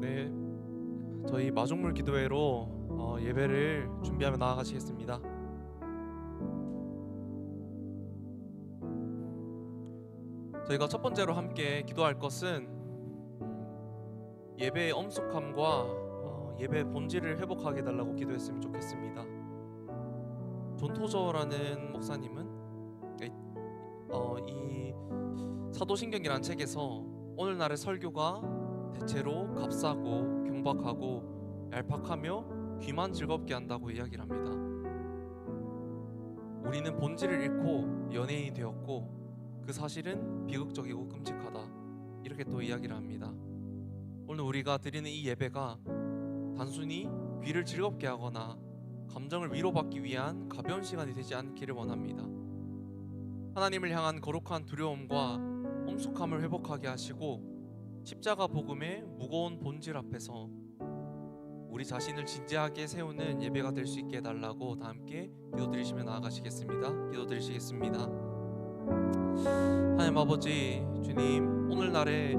네, 저희 마중물 기도회로 예배를 준비하며 나아가시겠습니다. 저희가 첫 번째로 함께 기도할 것은 예배의 엄숙함과 예배의 본질을 회복하게 해달라고 기도했으면 좋겠습니다. 존 토저라는 목사님은 이 사도신경이라는 책에서 오늘날의 설교가 대체로 값싸고 경박하고 얄팍하며 귀만 즐겁게 한다고 이야기를 합니다. 우리는 본질을 잃고 연예인이 되었고 그 사실은 비극적이고 끔찍하다, 이렇게 또 이야기를 합니다. 오늘 우리가 드리는 이 예배가 단순히 귀를 즐겁게 하거나 감정을 위로받기 위한 가벼운 시간이 되지 않기를 원합니다. 하나님을 향한 거룩한 두려움과 엄숙함을 회복하게 하시고 십자가 복음의 무거운 본질 앞에서 우리 자신을 진지하게 세우는 예배가 될 수 있게 해달라고 다 함께 기도드리시며 나아가시겠습니다. 기도드리시겠습니다. 하나님 아버지, 주님, 오늘날의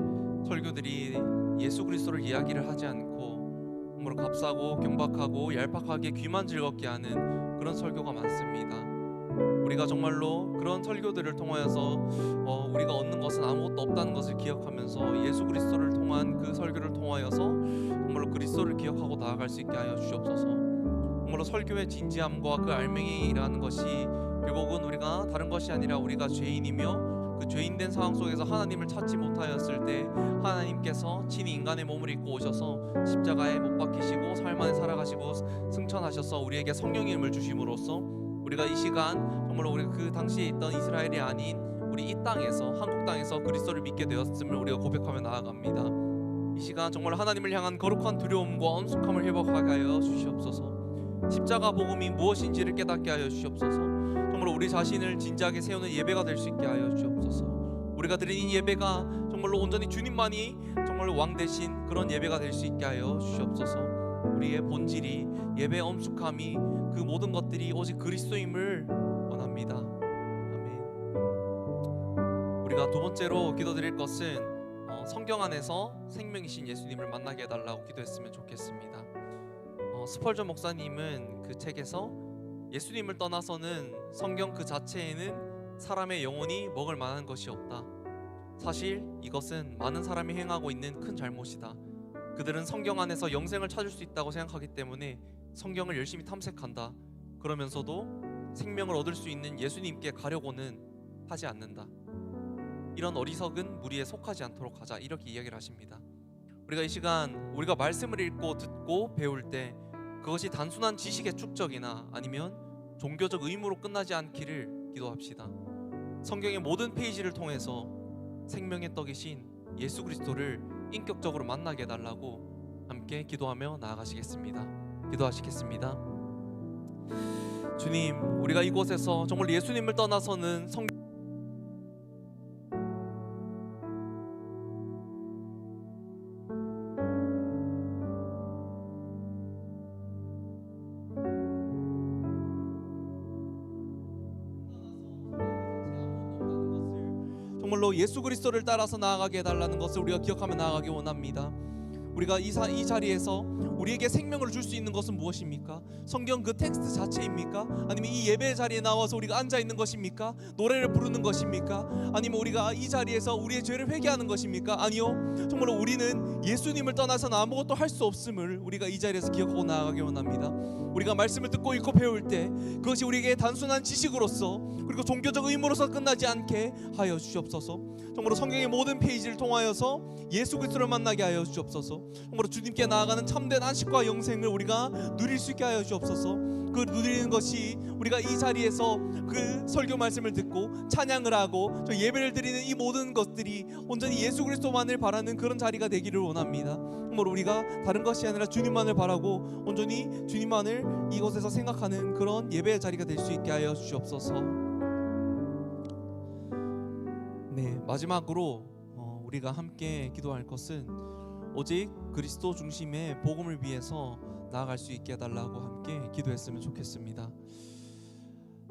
설교들이 예수 그리스도를 이야기를 하지 않고 정말 값싸고 경박하고 얄팍하게 귀만 즐겁게 하는 그런 설교가 많습니다. 우리가 정말로 그런 설교들을 통하여서 우리가 얻는 것은 아무것도 없다는 것을 기억하면서 예수 그리스도를 통한 그 설교를 통하여서 정말로 그리스도를 기억하고 나아갈 수 있게 하여 주시옵소서. 정말로 설교의 진지함과 그 알맹이라는 것이 결국은 우리가 다른 것이 아니라 우리가 죄인이며 그 죄인된 상황 속에서 하나님을 찾지 못하였을 때 하나님께서 친히 인간의 몸을 입고 오셔서 십자가에 못 박히시고 삶 안에 살아가시고 승천하셔서 우리에게 성령의 힘을 주심으로써 우리가 이 시간 정말로 우리가 그 당시에 있던 이스라엘이 아닌 우리 이 땅에서, 한국 땅에서 그리스도를 믿게 되었음을 우리가 고백하며 나아갑니다. 이 시간 정말 하나님을 향한 거룩한 두려움과 엄숙함을 회복하게 하여 주시옵소서. 십자가 복음이 무엇인지를 깨닫게 하여 주시옵소서. 정말 우리 자신을 진지하게 세우는 예배가 될 수 있게 하여 주옵소서. 우리가 드린 이 예배가 정말로 온전히 주님만이 정말로 왕 되신 그런 예배가 될 수 있게 하여 주시옵소서. 우리의 본질이, 예배의 엄숙함이, 그 모든 것들이 오직 그리스도임을 원합니다. 아멘. 우리가 두 번째로 기도드릴 것은 성경 안에서 생명이신 예수님을 만나게 해달라고 기도했으면 좋겠습니다. 스펄전 목사님은 그 책에서 예수님을 떠나서는 성경 그 자체에는 사람의 영혼이 먹을 만한 것이 없다. 사실 이것은 많은 사람이 행하고 있는 큰 잘못이다. 그들은 성경 안에서 영생을 찾을 수 있다고 생각하기 때문에 성경을 열심히 탐색한다. 그러면서도 생명을 얻을 수 있는 예수님께 가려고는 하지 않는다. 이런 어리석은 무리에 속하지 않도록 하자, 이렇게 이야기를 하십니다. 우리가 이 시간 우리가 말씀을 읽고 듣고 배울 때 그것이 단순한 지식의 축적이나 아니면 종교적 의무로 끝나지 않기를 기도합시다. 성경의 모든 페이지를 통해서 생명의 떡이신 예수 그리스도를 인격적으로 만나게 해달라고 함께 기도하며 나아가시겠습니다. 기도하시겠습니다. 주님, 우리가 이곳에서 정말 예수님을 떠나서는 정말로 예수 그리스도를 따라서 나아가게 해달라는 것을 우리가 기억하며 나아가기 원합니다. 우리가 이 자리에서 우리에게 생명을 줄 수 있는 것은 무엇입니까? 성경 그 텍스트 자체입니까? 아니면 이 예배 자리에 나와서 우리가 앉아 있는 것입니까? 노래를 부르는 것입니까? 아니면 우리가 이 자리에서 우리의 죄를 회개하는 것입니까? 아니요, 정말로 우리는 예수님을 떠나서는 아무것도 할 수 없음을 우리가 이 자리에서 기억하고 나아가기 원합니다. 우리가 말씀을 듣고 읽고 배울 때 그것이 우리에게 단순한 지식으로서 그리고 종교적 의무로서 끝나지 않게 하여 주시옵소서. 정말로 성경의 모든 페이지를 통하여서 예수 그리스도를 만나게 하여 주시옵소서. 정말로 주님께 나아가는 참된 안식과 영생을 우리가 누릴 수 있게 하여 주옵소서. 그 누리는 것이 우리가 이 자리에서 그 설교 말씀을 듣고 찬양을 하고 저 예배를 드리는 이 모든 것들이 온전히 예수 그리스도만을 바라는 그런 자리가 되기를 원합니다. 정말로 우리가 다른 것이 아니라 주님만을 바라고 온전히 주님만을 이곳에서 생각하는 그런 예배의 자리가 될 수 있게 하여 주시옵소서. 네, 마지막으로 우리가 함께 기도할 것은 오직 그리스도 중심의 복음을 위해서 나아갈 수 있게 해달라고 함께 기도했으면 좋겠습니다.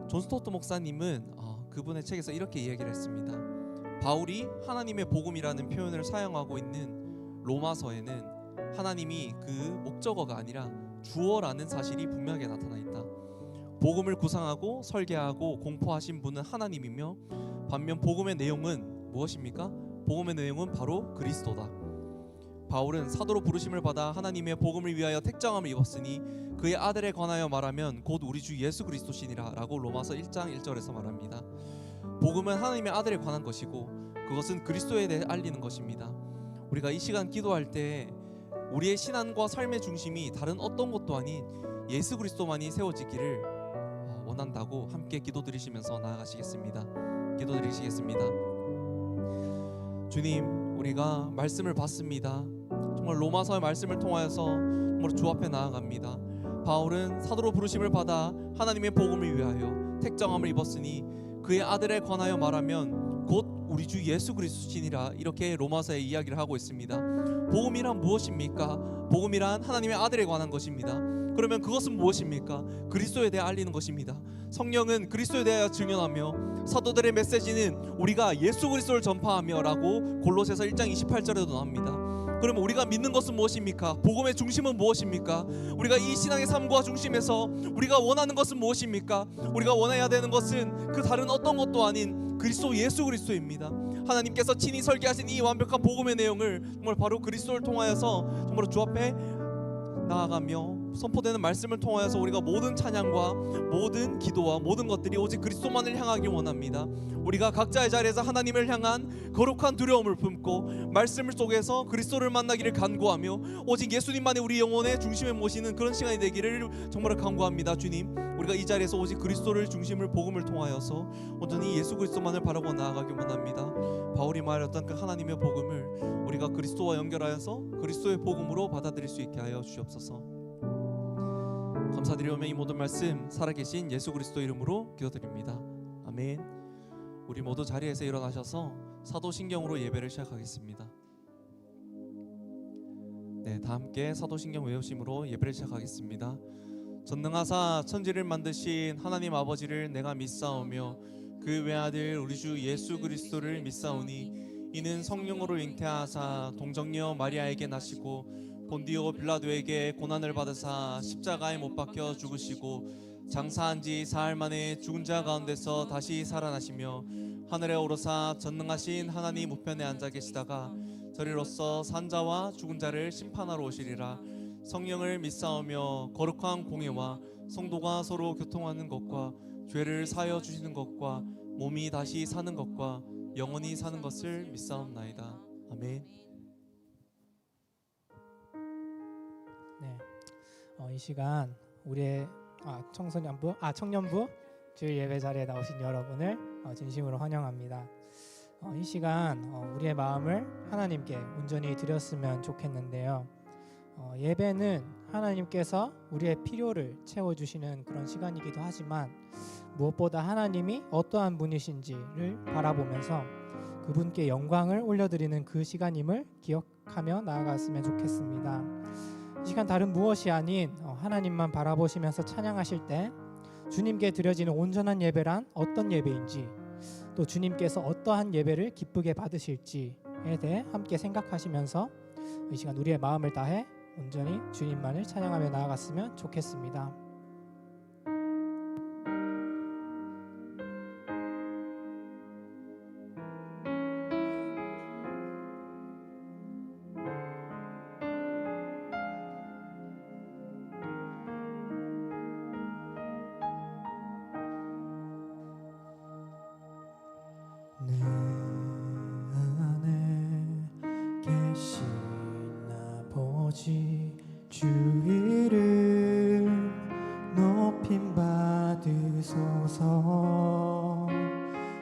존 스토트 목사님은 그분의 책에서 이렇게 이야기를 했습니다. 바울이 하나님의 복음이라는 표현을 사용하고 있는 로마서에는 하나님이 그 목적어가 아니라 주어라는 사실이 분명하게 나타나 있다. 복음을 구상하고 설계하고 공포하신 분은 하나님이며 반면 복음의 내용은 무엇입니까? 복음의 내용은 바로 그리스도다. 바울은 사도로 부르심을 받아 하나님의 복음을 위하여 택정함을 입었으니 그의 아들에 관하여 말하면 곧 우리 주 예수 그리스도시니라 라고 로마서 1장 1절에서 말합니다. 복음은 하나님의 아들에 관한 것이고 그것은 그리스도에 대해 알리는 것입니다. 우리가 이 시간 기도할 때 우리의 신앙과 삶의 중심이 다른 어떤 것도 아닌 예수 그리스도만이 세워지기를 원한다고 함께 기도드리시면서 나아가시겠습니다. 기도드리시겠습니다. 주님, 우리가 말씀을 받습니다. 정말 로마서의 말씀을 통하여서 정말 주 앞에 나아갑니다. 바울은 사도로 부르심을 받아 하나님의 복음을 위하여 택정함을 입었으니 그의 아들에 관하여 말하면 곧 우리 주 예수 그리스도시니라 이렇게 로마서에 이야기를 하고 있습니다. 복음이란 무엇입니까? 복음이란 하나님의 아들에 관한 것입니다. 그러면 그것은 무엇입니까? 그리스도에 대해 알리는 것입니다. 성령은 그리스도에 대하여 증언하며 사도들의 메시지는 우리가 예수 그리스도를 전파하며 라고 골로새서 1장 28절에도 나옵니다. 그러면 우리가 믿는 것은 무엇입니까? 복음의 중심은 무엇입니까? 우리가 이 신앙의 삶과 중심에서 우리가 원하는 것은 무엇입니까? 우리가 원해야 되는 것은 그 다른 어떤 것도 아닌 그리스도 예수 그리스도입니다. 하나님께서 친히 설계하신 이 완벽한 복음의 내용을 정말 바로 그리스도를 통하여서 정말 주 앞에 나아가며 선포되는 말씀을 통하여서 우리가 모든 찬양과 모든 기도와 모든 것들이 오직 그리스도만을 향하길 원합니다. 우리가 각자의 자리에서 하나님을 향한 거룩한 두려움을 품고 말씀을 속에서 그리스도를 만나기를 간구하며 오직 예수님만이 우리 영혼의 중심에 모시는 그런 시간이 되기를 정말 간구합니다. 주님, 우리가 이 자리에서 오직 그리스도를 중심을 복음을 통하여서 온전히 예수 그리스도만을 바라고 나아가길 원합니다. 바울이 말했던 그 하나님의 복음을 우리가 그리스도와 연결하여서 그리스도의 복음으로 받아들일 수 있게 하여 주옵소서. 감사드리오며 이 모든 말씀 살아계신 예수 그리스도 이름으로 기도드립니다. 아멘. 우리 모두 자리에서 일어나셔서 사도신경으로 예배를 시작하겠습니다. 네, 다 함께 사도신경 외우심으로 예배를 시작하겠습니다. 전능하사 천지를 만드신 하나님 아버지를 내가 믿사오며 그 외아들 우리 주 예수 그리스도를 믿사오니 이는 성령으로 잉태하사 동정녀 마리아에게 나시고 본디오 빌라도에게 고난을 받으사 십자가에 못 박혀 죽으시고 장사한 지 사흘 만에 죽은 자 가운데서 다시 살아나시며 하늘에 오르사 전능하신 하나님 우편에 앉아 계시다가 저리로서 산자와 죽은 자를 심판하러 오시리라. 성령을 믿사오며 거룩한 공예와 성도가 서로 교통하는 것과 죄를 사하여 주시는 것과 몸이 다시 사는 것과 영원히 사는 것을 믿사옵나이다. 아멘. 네, 이 시간 우리의 청년부 주일 예배 자리에 나오신 여러분을 진심으로 환영합니다. 이 시간 우리의 마음을 하나님께 온전히 드렸으면 좋겠는데요. 예배는 하나님께서 우리의 필요를 채워주시는 그런 시간이기도 하지만 무엇보다 하나님이 어떠한 분이신지를 바라보면서 그분께 영광을 올려드리는 그 시간임을 기억하며 나아갔으면 좋겠습니다. 이 시간 다른 무엇이 아닌 하나님만 바라보시면서 찬양하실 때 주님께 드려지는 온전한 예배란 어떤 예배인지 또 주님께서 어떠한 예배를 기쁘게 받으실지에 대해 함께 생각하시면서 이 시간 우리의 마음을 다해 온전히 주님만을 찬양하며 나아갔으면 좋겠습니다. 내 안에 계신 아버지 주 이름 높임 받으소서.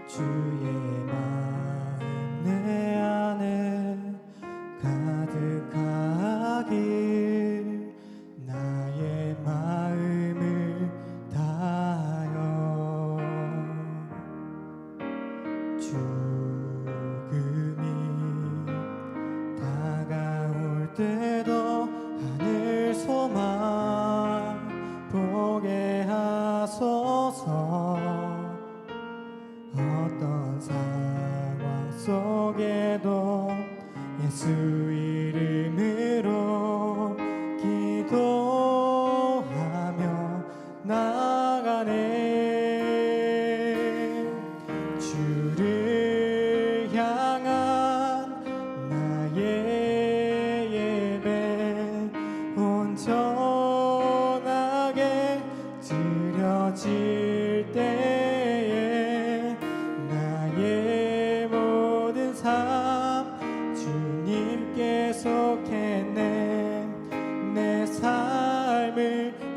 주의 마음 내 안에 가득하길 나의 마음을 다하여 죽음이 다가올 때도 하늘 소망 보게 하소서. 어떤 상황 속에도 예수 이름으로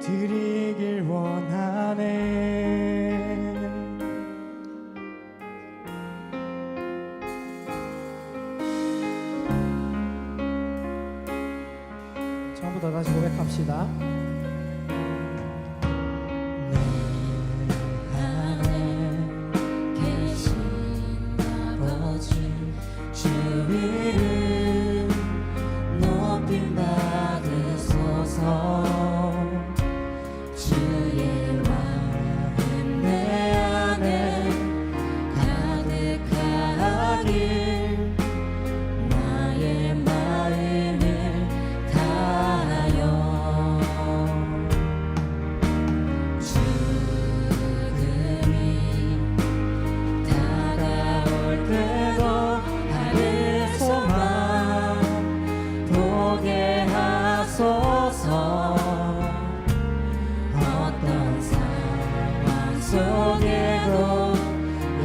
드리길 원하네. 처음부터 다시 고백합시다. 주위를 높임 받으소서. 주의 마음 내 안에 가득하길 나의 마음을 다하여 죽음이 다가올 때도 하늘 소망 보게 하소서. 어떤 상황 속에도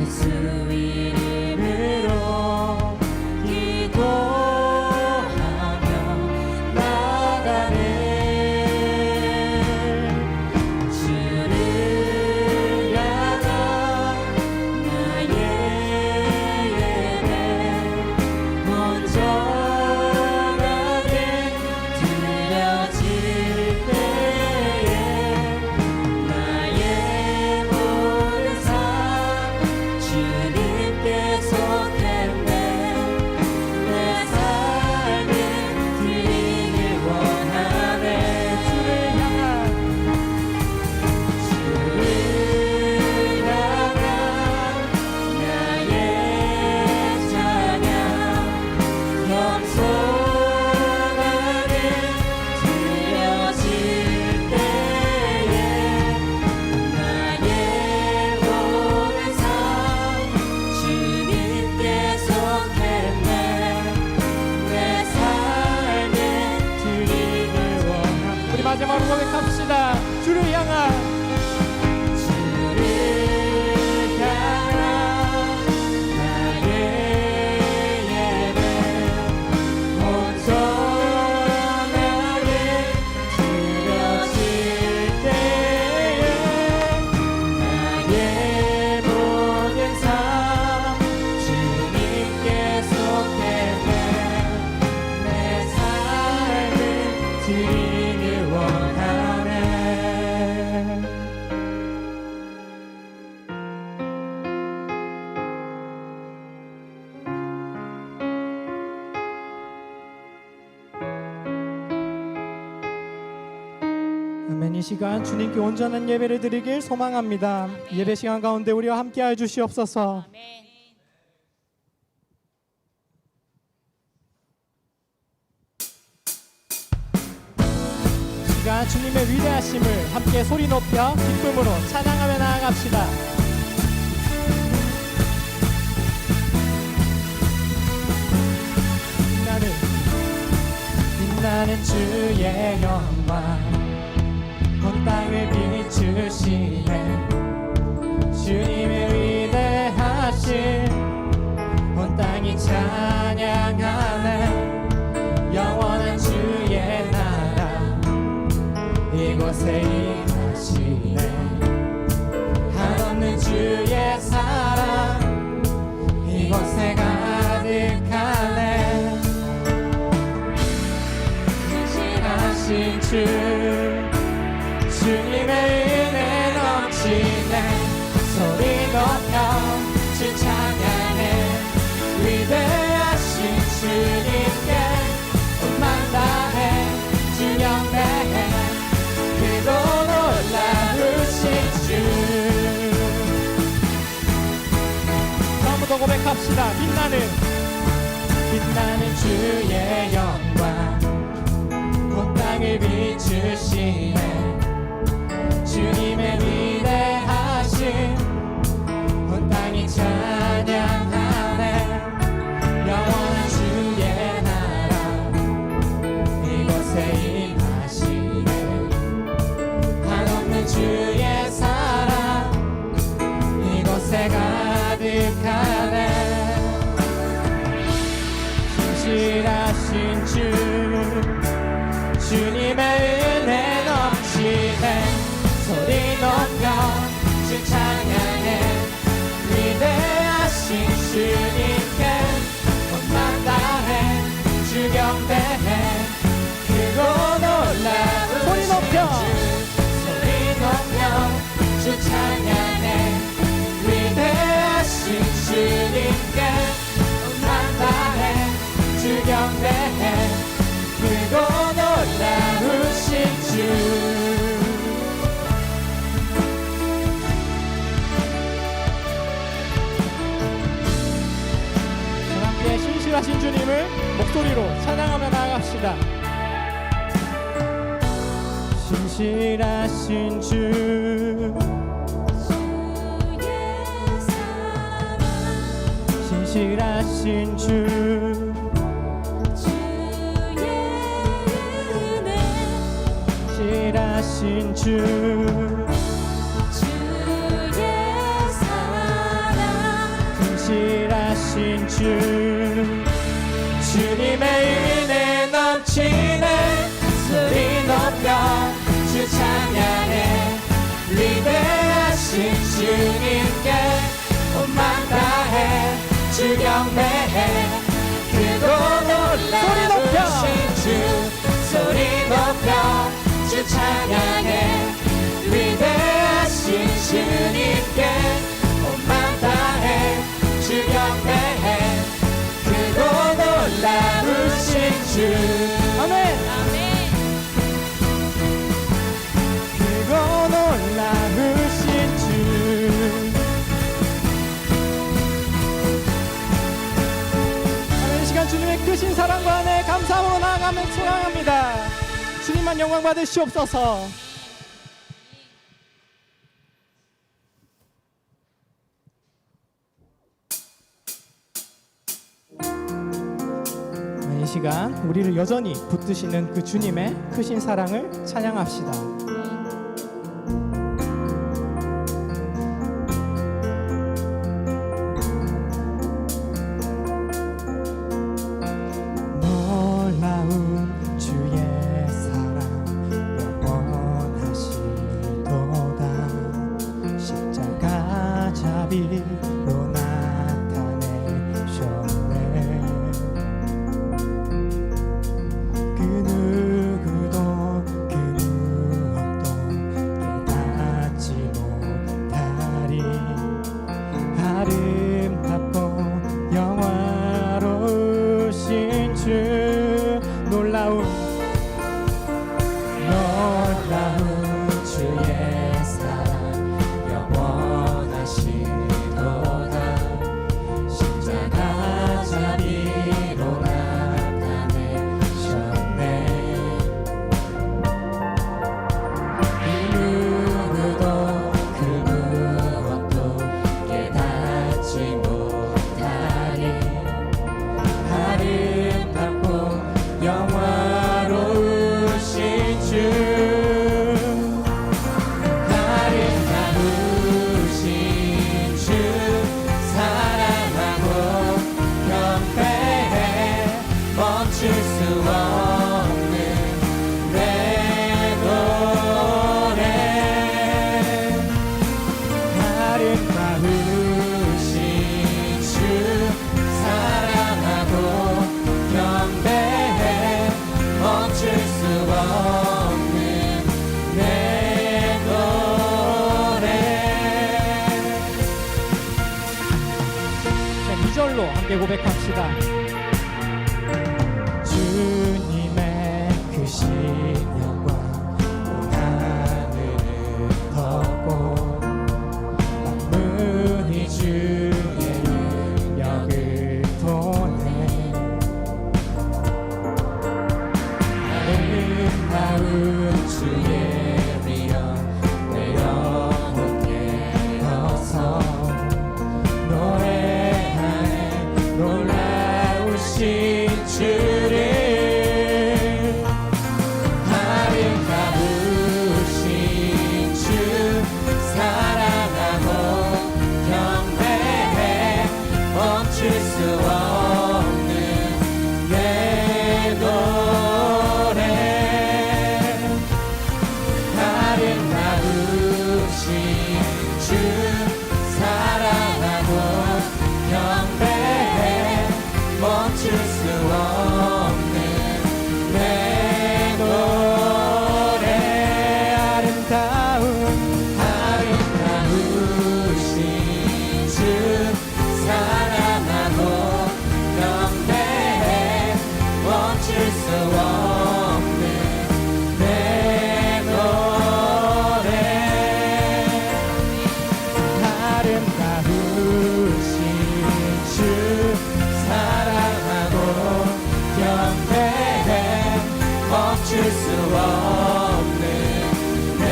예수 이름으로 기도하며 나가네. 주를 향한 나의 예배 온전하게 드려질 때에 나의 모든 삶 주님께 속했네. 내 삶을 드리길 원하네. 주를 향한 나의 찬양 겸손하게 드려질 때에 나의 모든 삶 주님께 속했네. 내 삶을 드리길 원합니다. 우리 마지막으로 고백합시다. 주를 향한 주를 향한 나의 예배 온전하게 드려질 때에 나의 모든 삶 주님께 속했네. 내 삶을 드리길 원하네. 아멘. 이 시간 주님께 온전한 예배를 드리길 소망합니다. 예배 시간 가운데 우리와 함께하여 주시옵소서. 아멘. 이 시간 주님의 위대하심을 함께 소리 높여 기쁨으로 찬양하며 나아갑시다. 빛나는 주의 영광 온 땅을 비추시네. 주님의 위대하심 온 땅이 찬양하네. 영원한 주의 나라 이곳에 임하시네. 한없는 주의 사랑 이곳에 가득하네. 신하신 주 주님의 은혜 넘치네. 소리 높여 주 찬양해. 위대하신 주님께 온만 다해 주 경배해. 그도 놀라우신 주. 처음부터 고백합시다. 빛나는 주의 영광 온 땅을 비추시네. 주님의 위대하심 온 땅이 찬양하네. 영원한 주의 나라 이곳에 임하시네. 한없는 주의 사랑 이곳에 가득하네. 신실하신 주 주님의 은혜 넘치네. 고백합시다. 신실하신 주, 신실하신 주, 신실하신 주, 신실하신 주, 주님의 은혜 넘치네. 소리 높여 주 찬양해. 위대하신 주님께 온맘 다해 주 경배해. 크고 놀라우신 주, 소리 높여 주 찬양해. 위대하신 주님께 온맘 다해 주 경배해. 크고 놀라우신 주. 아멘. 크고 놀라우신 주. 하는 시간 주님의 크신 사랑과 은혜 감사함으로 나아가면 소망합니다. 주님만 영광 받으시옵소서. 이 시간 우리를 여전히 붙드시는 그 주님의 크신 사랑을 찬양합시다. 놀라운 주의 사랑 영원하시도다. 십자가 자비로 나타내셨네. 그 누구도 그 무엇도 깨닫지 못하리. 아름답고 영화로우신 주. 놀라운 주의 사랑 영원하시도다. 십자가 자비로 나타내셨네. 그 누구도 그 무엇도 깨닫지 못하리. 아름답고 영화로우신 주. 아름다우신 주 사랑하고 경배해. 멈출 수 없는 내 노래. 아름다우신 주 사랑하고 경배해. 멈출 수 없는 내 노래. 2절로 함께 고백합시다. 주님의 크신 영광 온 하늘을 덮고 만문이 주의 능력을 보내. 아름다운 주의 위엄 내 영혼 깨어서 노래하네. 놀라 멈출 수 없는 내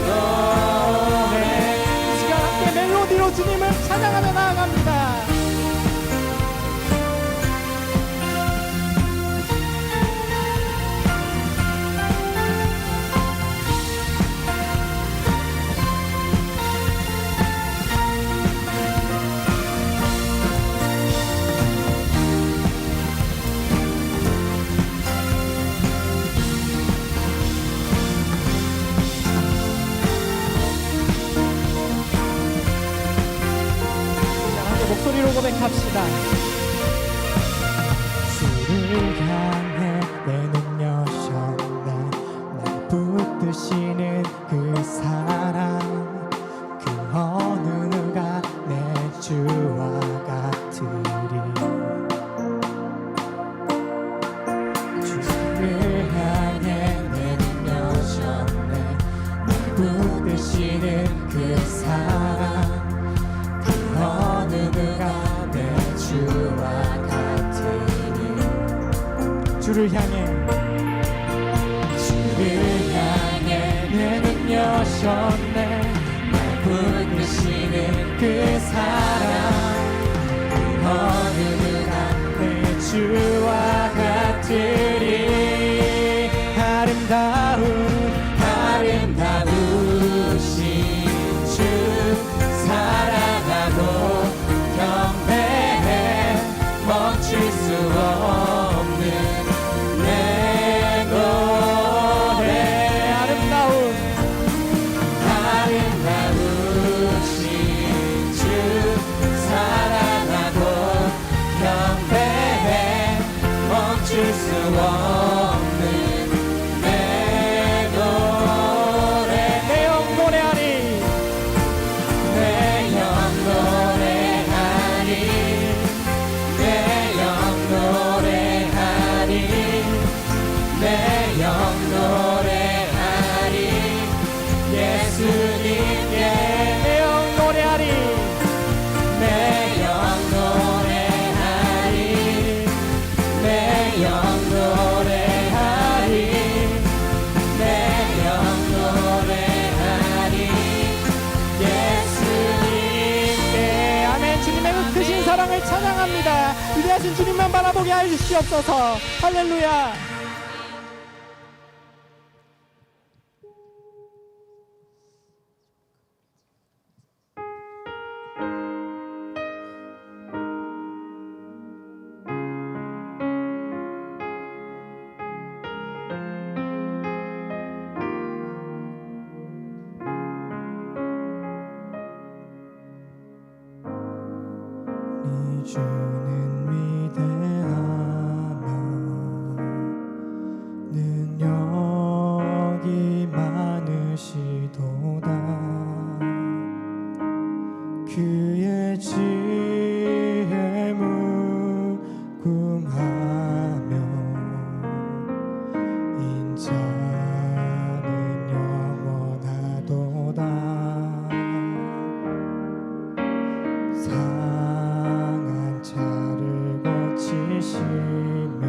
노래. 이 시간 함께 멜로디로 주님을 찬양하며 나아갑니다. 목소리로 고백합시다. 주를 향해 내 능력이셨네. 날 붙드시는 그 사랑, 그 어느 누가 내 주와 같으리. 주를 향해 내 능력이셨네. 날 붙드시는 그 사랑, 어느 누가 내 주와 같으니. 주를 향해 내 능력이셨네. 날 붙드시는 그 사랑, 어느 누가 내 주와 같으리. 아름다우신 주 사랑하고 경배해. 멈출 수 없는 내 노래. 아름다우신 주 사랑하고 경배해. 멈출 수 없는 내 노래. 내 영 노래하리. 내 영 노래하리. 내 영 노래하리. 내 영 노래하리. 예수님께 내 영 노래하리. 내 영 노래하리. 내 영 노래하리. 내 영 노래하리. 예수님께. 아멘. 주님의 그 크신 사랑을 찬양합니다. 위대하신 주님만 바라보게 하시옵소서. 할렐루야. 네 주는 위대하며 능력이 많으시도다. 그의 지혜 무궁하며 인자는 영원하도다. 상한 자를 고치시며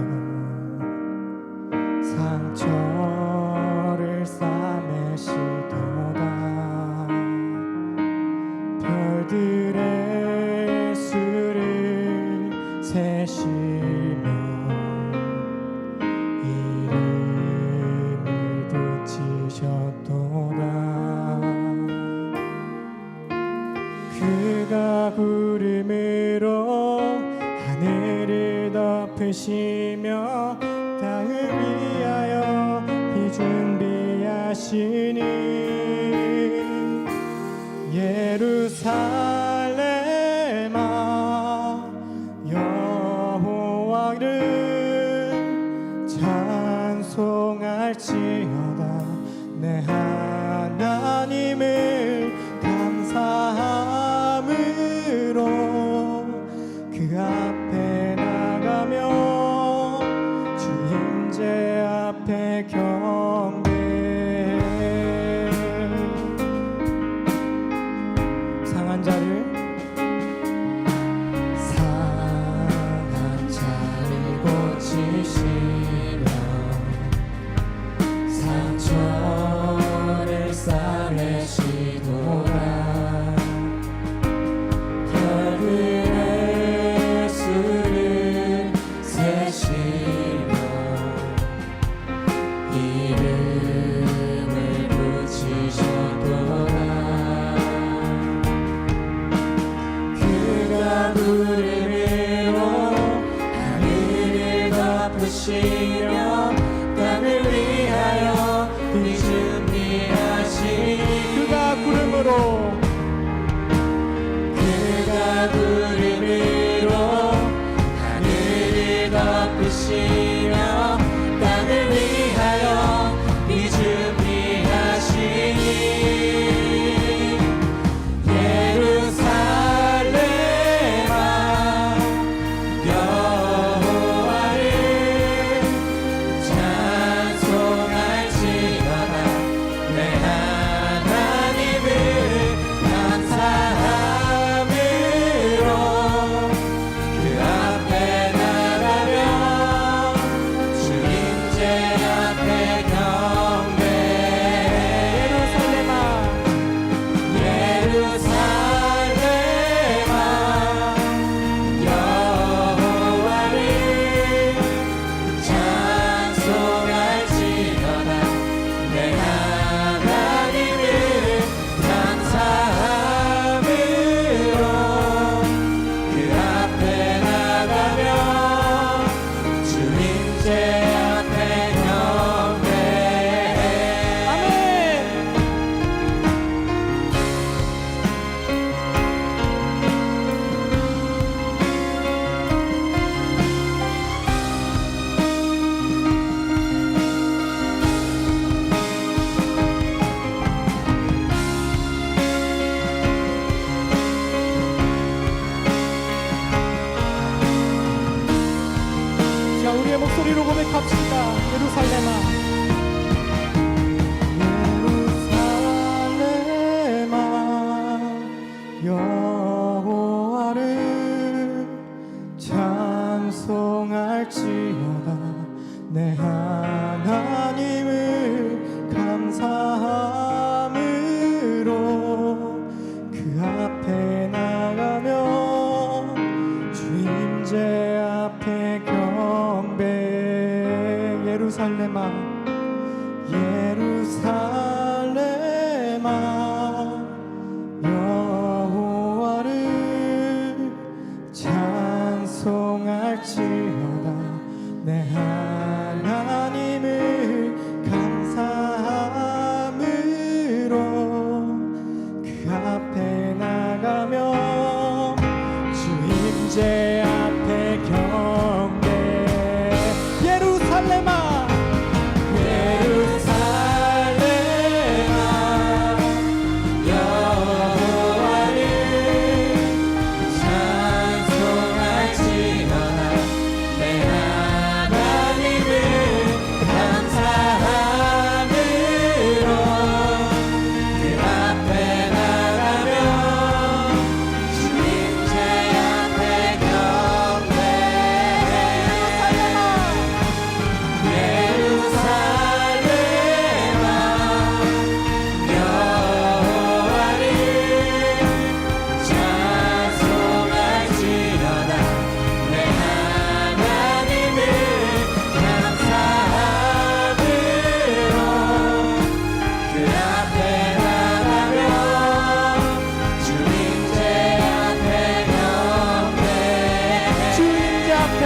상처를 싸매시도다. 별들의 수를 세시며 이름을 붙이셨도다. 그가 구름으로 하늘을 덮으시며 땅을 위하여 비 준비하시니. 예루살렘아 여호와를 찬송할지어다. 내 하나님을 감사함으로 그 앞에 나가며 주 임재 앞에 경배해. 상한 자를 고치시며 이름을 붙이셨도다. 그가 부름으로 하늘을 덮으시며 땅을 위하여 그 준비하신 그가 부름으로 하늘을 덮으시며 땅을 위하여 이 준비하시니 예루살렘아 여호와를 찬송할지어다. 내 하나님을 감사함으로 그 앞에 나가며 주 임재 앞에 경배. 예루살렘아 여호와를 찬송할지어다. 내 하나님을 감사함으로 그 앞에 나가며 주 임재 앞에 경배해. 아멘. 자, 우리의 목소리로 고백합시다. 예루살렘아 여호와를 찬송할지어다. 내 하나님을 감사함으로 그 앞에 나가며 주 임재 앞에 경배. 예루살렘아 여호와를 찬송할지어다. 내 하나님을 감사함으로 그 앞에 나가며 주 임재 앞에 경배. 예루살렘아 여호와를 찬송할지어다. 내 하나님을 감사함으로 그 앞에 나가며 주 임재 앞에 경배해. 예루살렘아 여호와를 찬송할지어다. 내 하나님을 감사함으로 그 앞에 나가며 주 임재 앞에 경배해. 주 임재 앞에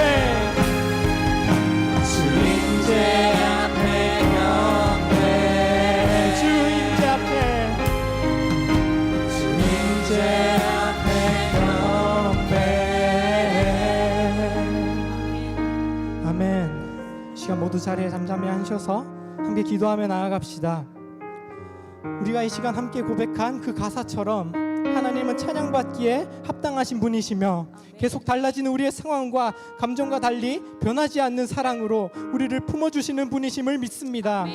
주 임재 앞에 경배해. 주 임재 앞에 주 임재 앞에 경배해. 아멘. 시간 모두 자리에 잠잠히 앉으셔서 함께 기도하며 나아갑시다. 우리가 이 시간 함께 고백한 그 가사처럼 하나님은 찬양받기에 합당하신 분이시며 계속 달라지는 우리의 상황과 감정과 달리 변하지 않는 사랑으로 우리를 품어주시는 분이심을 믿습니다.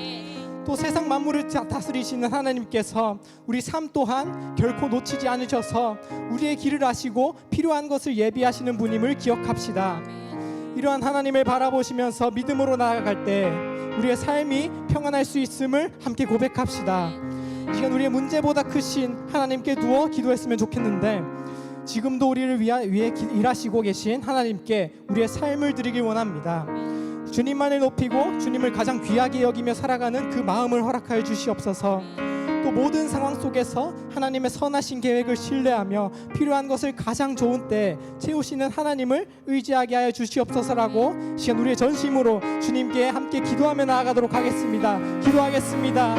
또 세상 만물을 다스리시는 하나님께서 우리 삶 또한 결코 놓치지 않으셔서 우리의 길을 아시고 필요한 것을 예비하시는 분임을 기억합시다. 이러한 하나님을 바라보시면서 믿음으로 나아갈 때 우리의 삶이 평안할 수 있음을 함께 고백합시다. 이 시간 우리의 문제보다 크신 하나님께 두어 기도했으면 좋겠는데, 지금도 우리를 위해 일하시고 계신 하나님께 우리의 삶을 드리길 원합니다. 주님만을 높이고 주님을 가장 귀하게 여기며 살아가는 그 마음을 허락하여 주시옵소서. 또 모든 상황 속에서 하나님의 선하신 계획을 신뢰하며 필요한 것을 가장 좋은 때 채우시는 하나님을 의지하게 하여 주시옵소서라고 시간 우리의 전심으로 주님께 함께 기도하며 나아가도록 하겠습니다. 기도하겠습니다.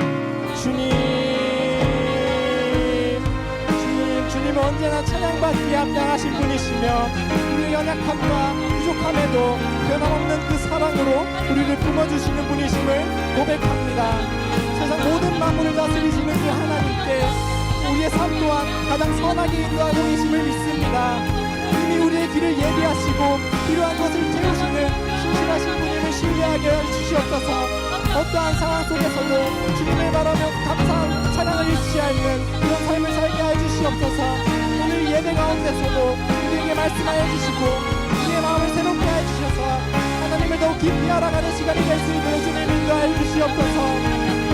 주님은 언제나 찬양받기에 합당하신 분이시며 우리의 연약함과 부족함에도 변함없는 그 사랑으로 우리를 품어주시는 분이심을 고백합니다. 세상 모든 만물을 다스리시는 그 하나님께 우리의 삶 또한 가장 선하게 인도하고 계심을 믿습니다. 이미 우리의 길을 예비하시고 필요한 것을 채우시는 신실하신 분임을 신뢰하게 해주시옵소서. 어떠한 상황 속에서도 주님을 바라며 감사한 찬양을 잃지 않는 그런 삶을 살게 해주시옵소서. 오늘 예배 가운데서도 우리에게 말씀하여 주시고 우리의 마음을 새롭게 해주셔서 하나님을 더욱 깊이 알아가는 시간이 될 수 있도록 주님 인도하여 주시옵소서.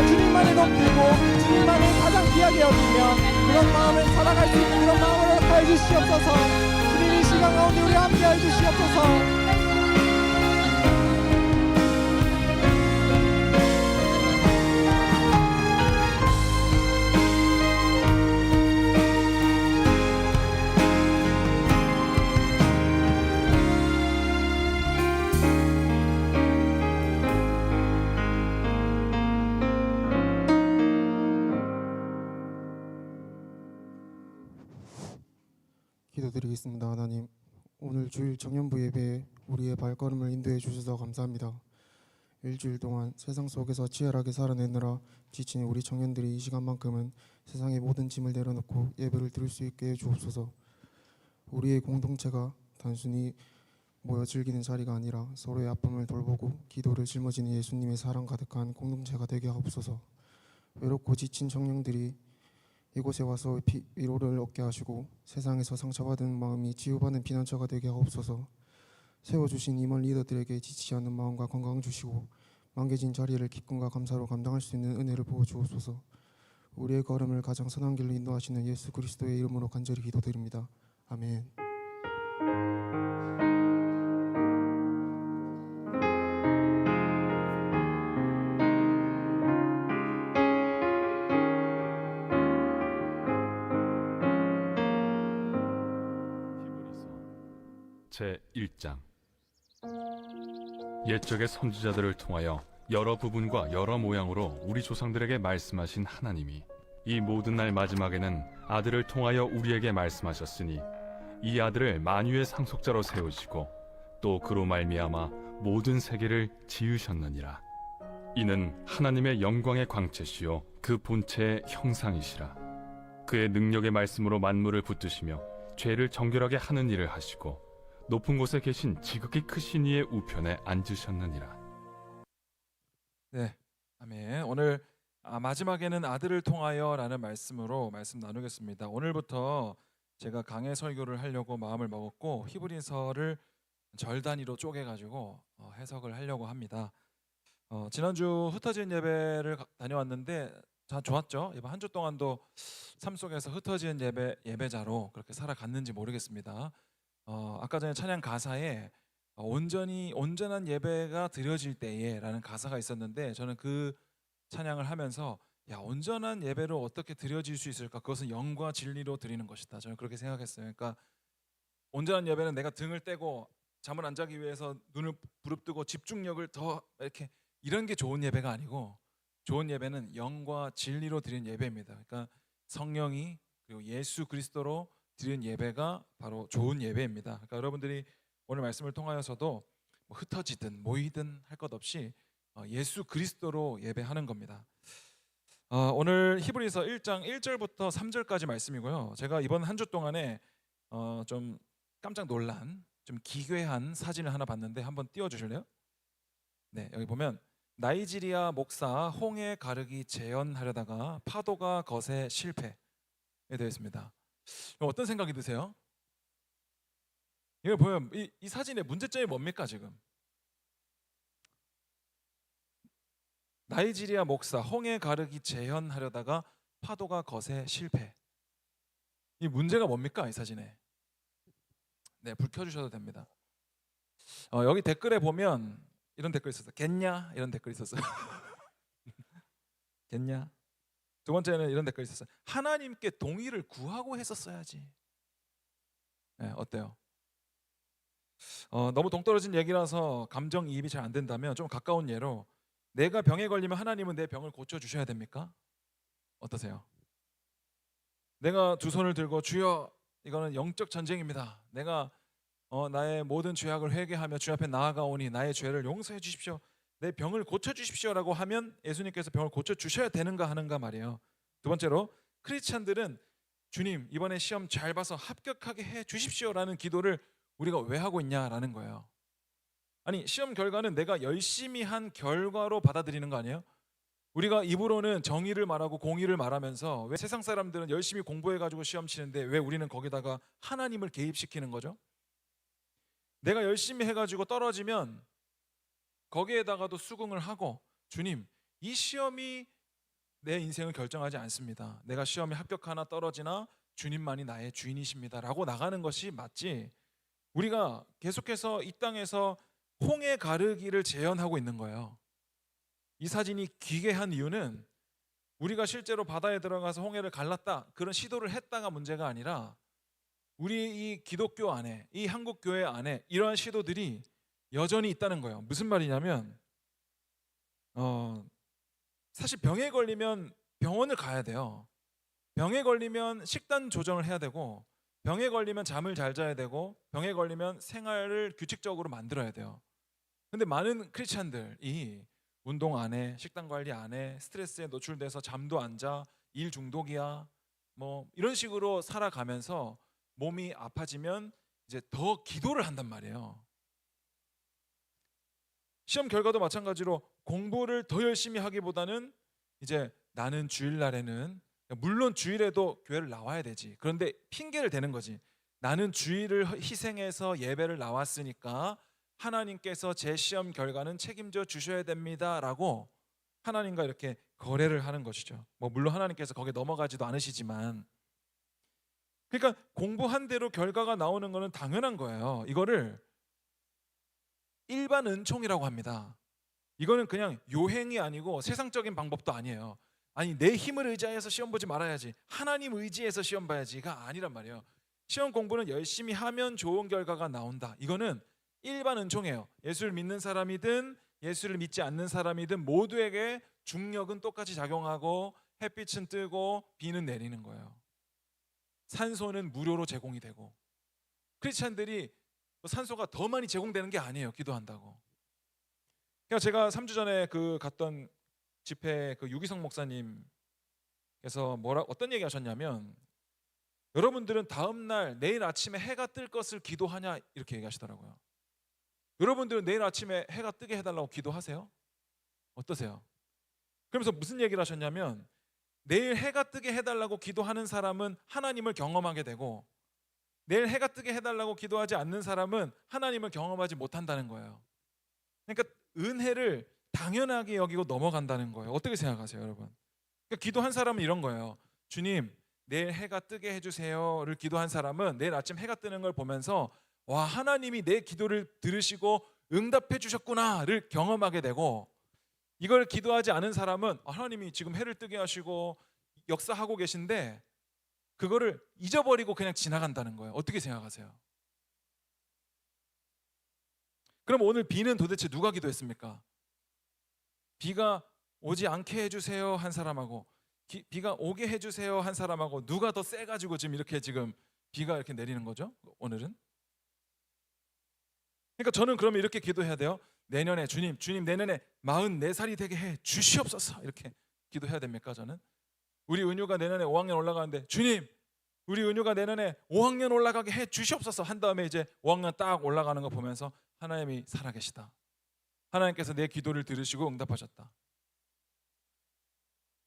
주님만을 높이고 주님만을 가장 귀하게 여기며 그런 마음을 살아갈 수 있는 그런 마음을 허락하여 주시옵소서. 주님 이 시간 가운데 우리 함께 해 주시옵소서. 기도드리겠습니다. 하나님, 오늘 주일 청년부 예배에 우리의 발걸음을 인도해 주셔서 감사합니다. 일주일 동안 세상 속에서 치열하게 살아내느라 지친 우리 청년들이 이 시간만큼은 세상의 모든 짐을 내려놓고 예배를 드릴 수 있게 해 주옵소서. 우리의 공동체가 단순히 모여 즐기는 자리가 아니라 서로의 아픔을 돌보고 기도를 짊어지는 예수님의 사랑 가득한 공동체가 되게 하옵소서. 외롭고 지친 청년들이 이곳에 와서 위로를 얻게 하시고 세상에서 상처받은 마음이 치유받는 피난처가 되게 하옵소서. 세워주신 임원 리더들에게 지치지 않는 마음과 건강 주시고 망개진 자리를 기쁨과 감사로 감당할 수 있는 은혜를 부어주옵소서. 우리의 걸음을 가장 선한 길로 인도하시는 예수 그리스도의 이름으로 간절히 기도드립니다. 아멘. 제1장 옛적의 선지자들을 통하여 여러 부분과 여러 모양으로 우리 조상들에게 말씀하신 하나님이 이 모든 날 마지막에는 아들을 통하여 우리에게 말씀하셨으니 이 아들을 만유의 상속자로 세우시고 또 그로 말미암아 모든 세계를 지으셨느니라. 이는 하나님의 영광의 광채시요 그 본체의 형상이시라. 그의 능력의 말씀으로 만물을 붙드시며 죄를 정결하게 하는 일을 하시고 높은 곳에 계신 지극히 크신 이의 우편에 앉으셨느니라. 네, 아멘. 오늘 마지막에는 아들을 통하여라는 말씀으로 말씀 나누겠습니다. 오늘부터 제가 강해 설교를 하려고 마음을 먹었고 히브리서를 절 단위로 쪼개가지고 해석을 하려고 합니다. 지난주 흩어진 예배를 다녀왔는데 좋았죠? 이번 한 주 동안도 삶 속에서 흩어진 예배자로 그렇게 살아갔는지 모르겠습니다. 아까 전에 찬양 가사에 온전한 예배가 드려질 때에라는 가사가 있었는데 저는 그 찬양을 하면서 온전한 예배로 어떻게 드려질 수 있을까? 그것은 영과 진리로 드리는 것이다. 저는 그렇게 생각했어요. 그러니까 온전한 예배는 내가 등을 떼고 잠을 안 자기 위해서 눈을 부릅뜨고 집중력을 더 이렇게 이런 게 좋은 예배가 아니고 좋은 예배는 영과 진리로 드리는 예배입니다. 그러니까 성령이 그리고 예수 그리스도로 드리는 예배가 바로 좋은 예배입니다. 그러니까 여러분들이 오늘 말씀을 통하여서도 흩어지든 모이든 할 것 없이 예수 그리스도로 예배하는 겁니다. 오늘 히브리서 1장 1절부터 3절까지 말씀이고요. 제가 이번 한 주 동안에 좀 깜짝 놀란 좀 기괴한 사진을 하나 봤는데 한번 띄워주실래요? 네, 여기 보면 나이지리아 목사 홍해 가르기 재현하려다가 파도가 거세 실패 되어 있습니다. 어떤 생각이 드세요? 이걸 보면 이 사진의 문제점이 뭡니까 지금? 나이지리아 목사 홍해 가르기 재현하려다가 파도가 거세 실패. 이 문제가 뭡니까 이 사진에? 네, 불 켜주셔도 됩니다. 여기 댓글에 보면 이런 댓글 있었어요. 겠냐? 이런 댓글 있었어요. 겠냐? 두 번째는 이런 댓글 있었어요. 하나님께 동의를 구하고 했었어야지. 네, 어때요? 너무 동떨어진 얘기라서 감정이입이 잘 안 된다면 좀 가까운 예로 내가 병에 걸리면 하나님은 내 병을 고쳐주셔야 됩니까? 어떠세요? 내가 두 손을 들고 주여, 이거는 영적 전쟁입니다. 내가 나의 모든 죄악을 회개하며 주 앞에 나아가오니 나의 죄를 용서해 주십시오. 내 병을 고쳐주십시오라고 하면 예수님께서 병을 고쳐주셔야 되는가 하는가 말이에요. 두 번째로 크리스찬들은 주님 이번에 시험 잘 봐서 합격하게 해 주십시오라는 기도를 우리가 왜 하고 있냐라는 거예요. 아니 시험 결과는 내가 열심히 한 결과로 받아들이는 거 아니에요? 우리가 입으로는 정의를 말하고 공의를 말하면서 왜 세상 사람들은 열심히 공부해가지고 시험 치는데 왜 우리는 거기다가 하나님을 개입시키는 거죠? 내가 열심히 해가지고 떨어지면 거기에다가도 수긍을 하고 주님 이 시험이 내 인생을 결정하지 않습니다. 내가 시험에 합격하나 떨어지나 주님만이 나의 주인이십니다 라고 나가는 것이 맞지, 우리가 계속해서 이 땅에서 홍해 가르기를 재현하고 있는 거예요. 이 사진이 기괴한 이유는 우리가 실제로 바다에 들어가서 홍해를 갈랐다 그런 시도를 했다가 문제가 아니라 우리 이 기독교 안에 이 한국 교회 안에 이러한 시도들이 여전히 있다는 거예요. 무슨 말이냐면 사실 병에 걸리면 병원을 가야 돼요. 병에 걸리면 식단 조정을 해야 되고 병에 걸리면 잠을 잘 자야 되고 병에 걸리면 생활을 규칙적으로 만들어야 돼요. 근데 많은 크리스찬들이 운동 안 해, 식단 관리 안 해, 스트레스에 노출돼서 잠도 안 자, 일 중독이야, 뭐 이런 식으로 살아가면서 몸이 아파지면 이제 더 기도를 한단 말이에요. 시험 결과도 마찬가지로 공부를 더 열심히 하기보다는 이제 나는 주일날에는, 물론 주일에도 교회를 나와야 되지, 그런데 핑계를 대는 거지. 나는 주일을 희생해서 예배를 나왔으니까 하나님께서 제 시험 결과는 책임져 주셔야 됩니다라고 하나님과 이렇게 거래를 하는 것이죠. 뭐 물론 하나님께서 거기에 넘어가지도 않으시지만, 그러니까 공부한 대로 결과가 나오는 것은 당연한 거예요. 이거를 일반 은총이라고 합니다. 이거는 그냥 요행이 아니고 세상적인 방법도 아니에요. 아니 내 힘을 의지해서 시험 보지 말아야지, 하나님 의지해서 시험 봐야지가 아니란 말이에요. 시험 공부는 열심히 하면 좋은 결과가 나온다. 이거는 일반 은총이에요. 예수를 믿는 사람이든 예수를 믿지 않는 사람이든 모두에게 중력은 똑같이 작용하고 햇빛은 뜨고 비는 내리는 거예요. 산소는 무료로 제공이 되고, 크리스찬들이 산소가 더 많이 제공되는 게 아니에요. 기도한다고. 그러니까 제가 3주 전에 갔던 집회 유기성 목사님께서 어떤 얘기 하셨냐면, 여러분들은 다음 날 내일 아침에 해가 뜰 것을 기도하냐 이렇게 얘기하시더라고요. 여러분들은 내일 아침에 해가 뜨게 해달라고 기도하세요? 어떠세요? 그러면서 무슨 얘기를 하셨냐면, 내일 해가 뜨게 해달라고 기도하는 사람은 하나님을 경험하게 되고 내일 해가 뜨게 해달라고 기도하지 않는 사람은 하나님을 경험하지 못한다는 거예요. 그러니까 은혜를 당연하게 여기고 넘어간다는 거예요. 어떻게 생각하세요, 여러분? 그러니까 기도한 사람은 이런 거예요. 주님, 내일 해가 뜨게 해주세요를 기도한 사람은 내일 아침 해가 뜨는 걸 보면서 와, 하나님이 내 기도를 들으시고 응답해 주셨구나를 경험하게 되고, 이걸 기도하지 않은 사람은 하나님이 지금 해를 뜨게 하시고 역사하고 계신데 그거를 잊어버리고 그냥 지나간다는 거예요. 어떻게 생각하세요? 그럼 오늘 비는 도대체 누가 기도했습니까? 비가 오지 않게 해주세요 한 사람하고 비가 오게 해주세요 한 사람하고 누가 더 세가지고 지금 비가 이렇게 내리는 거죠? 오늘은? 그러니까 저는 그러면 이렇게 기도해야 돼요. 내년에 주님 내년에 44살이 되게 해 주시옵소서, 이렇게 기도해야 됩니까? 저는 우리 은유가 내년에 5학년 올라가는데 주님 우리 은유가 내년에 5학년 올라가게 해 주시옵소서 한 다음에 이제 5학년 딱 올라가는 거 보면서 하나님이 살아계시다, 하나님께서 내 기도를 들으시고 응답하셨다.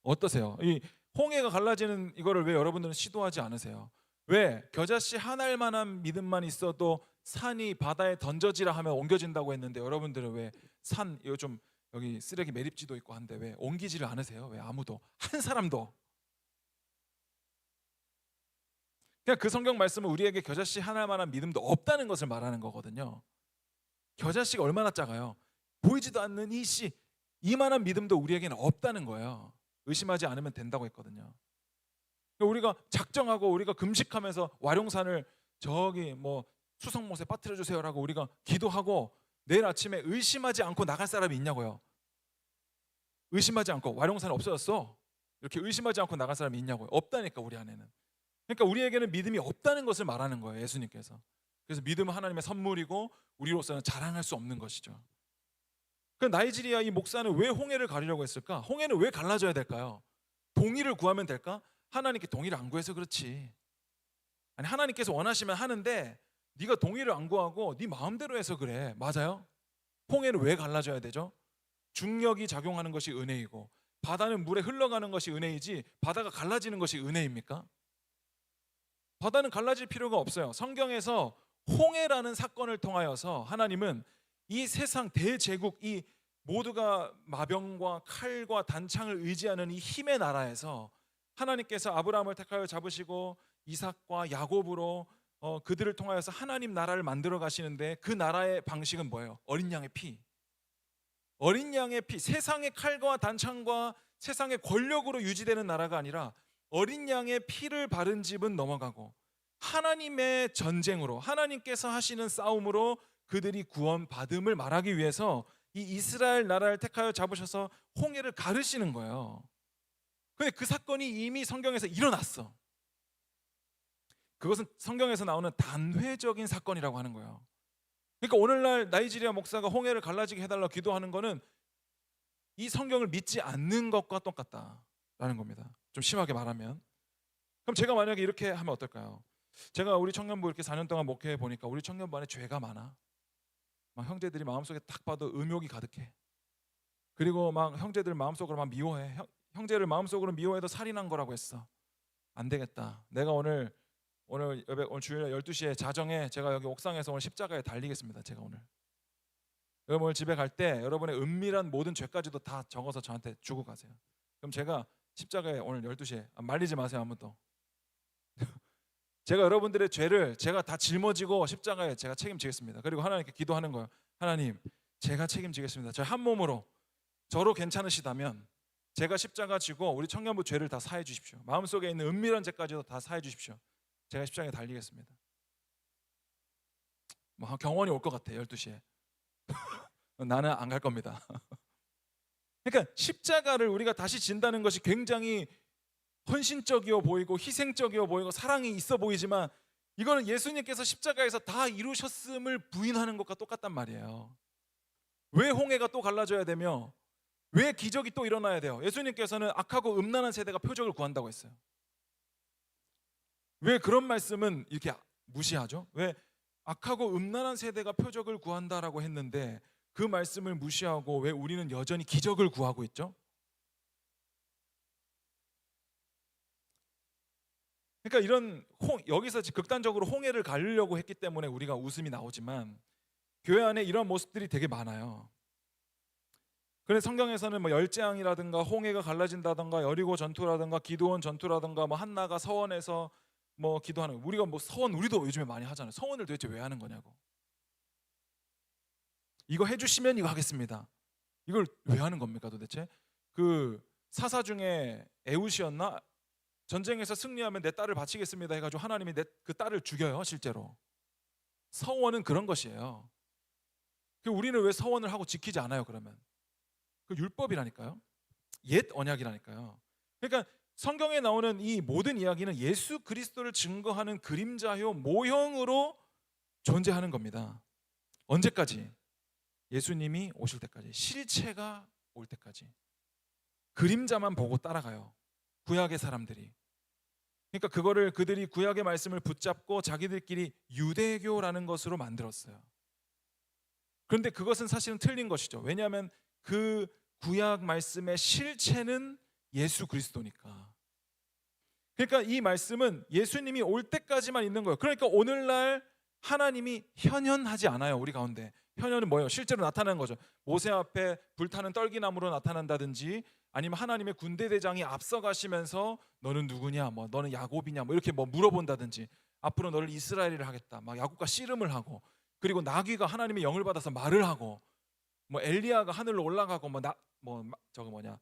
어떠세요? 이 홍해가 갈라지는 이거를 왜 여러분들은 시도하지 않으세요? 왜? 겨자씨 한 알만한 믿음만 있어도 산이 바다에 던져지라 하면 옮겨진다고 했는데 여러분들은 왜 산 요즘 여기 쓰레기 매립지도 있고 한데 왜 옮기지를 않으세요? 왜 아무도 한 사람도? 그냥 그 성경 말씀은 우리에게 겨자씨 한 알만한 믿음도 없다는 것을 말하는 거거든요. 겨자씨가 얼마나 작아요? 보이지도 않는 이 씨, 이만한 믿음도 우리에게는 없다는 거예요. 의심하지 않으면 된다고 했거든요. 우리가 작정하고 우리가 금식하면서 와룡산을 저기 뭐 수성못에 빠뜨려 주세요라고 우리가 기도하고 내일 아침에 의심하지 않고 나갈 사람이 있냐고요. 의심하지 않고 와룡산이 없어졌어, 이렇게 의심하지 않고 나갈 사람이 있냐고요. 없다니까, 우리 안에는. 그러니까 우리에게는 믿음이 없다는 것을 말하는 거예요, 예수님께서. 그래서 믿음은 하나님의 선물이고 우리로서는 자랑할 수 없는 것이죠. 그 나이지리아 이 목사는 왜 홍해를 가리려고 했을까? 홍해는 왜 갈라져야 될까요? 동의를 구하면 될까? 하나님께 동의를 안 구해서 그렇지. 아니, 하나님께서 원하시면 하는데 네가 동의를 안 구하고 네 마음대로 해서 그래. 맞아요? 홍해는 왜 갈라져야 되죠? 중력이 작용하는 것이 은혜이고 바다는 물에 흘러가는 것이 은혜이지 바다가 갈라지는 것이 은혜입니까? 바다는 갈라질 필요가 없어요. 성경에서 홍해라는 사건을 통하여서 하나님은 이 세상 대제국, 이 모두가 마병과 칼과 단창을 의지하는 이 힘의 나라에서 하나님께서 아브라함을 택하여 잡으시고 이삭과 야곱으로 그들을 통하여서 하나님 나라를 만들어 가시는데 그 나라의 방식은 뭐예요? 어린 양의 피. 어린 양의 피. 세상의 칼과 단창과 세상의 권력으로 유지되는 나라가 아니라 어린 양의 피를 바른 집은 넘어가고 하나님의 전쟁으로, 하나님께서 하시는 싸움으로 그들이 구원받음을 말하기 위해서 이 이스라엘 나라를 택하여 잡으셔서 홍해를 가르시는 거예요. 근데 그 사건이 이미 성경에서 일어났어. 그것은 성경에서 나오는 단회적인 사건이라고 하는 거예요. 그러니까 오늘날 나이지리아 목사가 홍해를 갈라지게 해달라고 기도하는 거는 이 성경을 믿지 않는 것과 똑같다라는 겁니다. 좀 심하게 말하면. 그럼 제가 만약에 이렇게 하면 어떨까요? 제가 우리 청년부 이렇게 4년 동안 목회해 보니까 우리 청년부 안에 죄가 많아. 막 형제들이 마음속에 딱 봐도 음욕이 가득해. 그리고 막 형제들 마음속으로 막 미워해. 형제를 마음속으로 미워해도 살인한 거라고 했어. 안 되겠다. 내가 오늘 주일날 12시에 자정에 제가 여기 옥상에서 오늘 십자가에 달리겠습니다. 제가 오늘. 여러분 오늘 집에 갈 때 여러분의 은밀한 모든 죄까지도 다 적어서 저한테 주고 가세요. 그럼 제가 십자가에 오늘 12시에 말리지 마세요, 아무도. 제가 여러분들의 죄를 제가 다 짊어지고 십자가에 제가 책임지겠습니다. 그리고 하나님께 기도하는 거예요. 하나님, 제가 책임지겠습니다. 저희 한 몸으로 저로 괜찮으시다면 제가 십자가 지고 우리 청년부 죄를 다 사해 주십시오. 마음속에 있는 은밀한 죄까지도 다 사해 주십시오. 제가 십자가에 달리겠습니다. 뭐 경원이 올 것 같아, 12시에. 나는 안 갈 겁니다. 그러니까 십자가를 우리가 다시 진다는 것이 굉장히 헌신적이어 보이고 희생적이어 보이고 사랑이 있어 보이지만 이거는 예수님께서 십자가에서 다 이루셨음을 부인하는 것과 똑같단 말이에요. 왜 홍해가 또 갈라져야 되며 왜 기적이 또 일어나야 돼요? 예수님께서는 악하고 음란한 세대가 표적을 구한다고 했어요. 왜 그런 말씀은 이렇게 무시하죠? 왜 악하고 음란한 세대가 표적을 구한다라고 했는데 그 말씀을 무시하고 왜 우리는 여전히 기적을 구하고 있죠? 그러니까 이런 여기서 극단적으로 홍해를 가르려고 했기 때문에 우리가 웃음이 나오지만 교회 안에 이런 모습들이 되게 많아요. 그래서 성경에서는 뭐 열재앙이라든가 홍해가 갈라진다든가 여리고 전투라든가 기드온 전투라든가 뭐 한나가 서원에서 뭐 기도하는, 우리가 뭐 서원 우리도 요즘에 많이 하잖아요. 서원을 도대체 왜 하는 거냐고. 이거 해주시면 이거 하겠습니다. 이걸 왜 하는 겁니까 도대체? 그 사사 중에 에웃이었나? 전쟁에서 승리하면 내 딸을 바치겠습니다 해가지고 하나님이 그 딸을 죽여요, 실제로. 서원은 그런 것이에요. 우리는 왜 서원을 하고 지키지 않아요, 그러면? 그 율법이라니까요. 옛 언약이라니까요. 그러니까 성경에 나오는 이 모든 이야기는 예수 그리스도를 증거하는 그림자요 모형으로 존재하는 겁니다. 언제까지? 예수님이 오실 때까지, 실체가 올 때까지. 그림자만 보고 따라가요, 구약의 사람들이. 그러니까 그거를 그들이 구약의 말씀을 붙잡고 자기들끼리 유대교라는 것으로 만들었어요. 그런데 그것은 사실은 틀린 것이죠. 왜냐하면 그 구약 말씀의 실체는 예수 그리스도니까. 그러니까 이 말씀은 예수님이 올 때까지만 있는 거예요. 그러니까 오늘날 하나님이 현현하지 않아요, 우리 가운데. 현현은 뭐예요? 실제로 나타나는 거죠. 모세 앞에 불타는 떨기나무로 나타난다든지 아니면 하나님의 군대 대장이 앞서가시면서 너는 누구냐, 뭐 너는 야곱이냐, 뭐 이렇게 뭐 물어본다든지, 앞으로 너를 이스라엘이라 하겠다, 막 야곱과 씨름을 하고, 그리고 나귀가 하나님의 영을 받아서 말을 하고, 뭐 엘리야가 하늘로 올라가고 저거 뭐냐